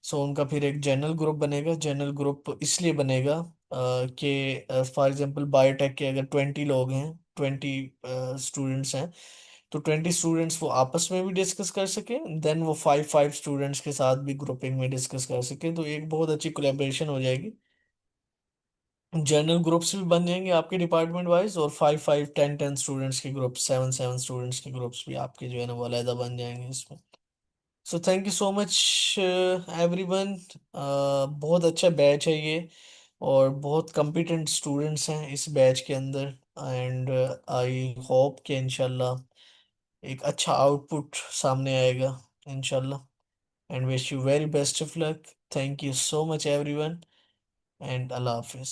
सो उनका फिर एक जनरल ग्रुप बनेगा। जनरल ग्रुप इसलिए बनेगा कि फॉर एग्जांपल बायोटेक के अगर 20 लोग हैं, 20 स्टूडेंट्स हैं, तो 20 स्टूडेंट्स वो आपस में भी डिस्कस कर सकें, देन वो 5 स्टूडेंट्स के साथ भी ग्रुपिंग में डिस्कस कर सकें, तो एक बहुत अच्छी कोलेब्रेशन हो जाएगी। जनरल ग्रुप्स भी बन जाएंगे आपके डिपार्टमेंट वाइज, और 5 5 10 10 स्टूडेंट्स के ग्रुप, 7 7 स्टूडेंट्स के ग्रुप्स भी आपके जो है ना वो अलहदा बन जाएंगे इसमें। So thank you so much everyone. बहुत अच्छा बैच है ये, और बहुत कॉम्पिटेंट स्टूडेंट्स हैं इस बैच के अंदर। एंड आई होप कि इंशाल्लाह एक अच्छा आउटपुट सामने आएगा इंशाल्लाह। And wish you very best of luck. Thank you so much everyone, and Allah Hafiz.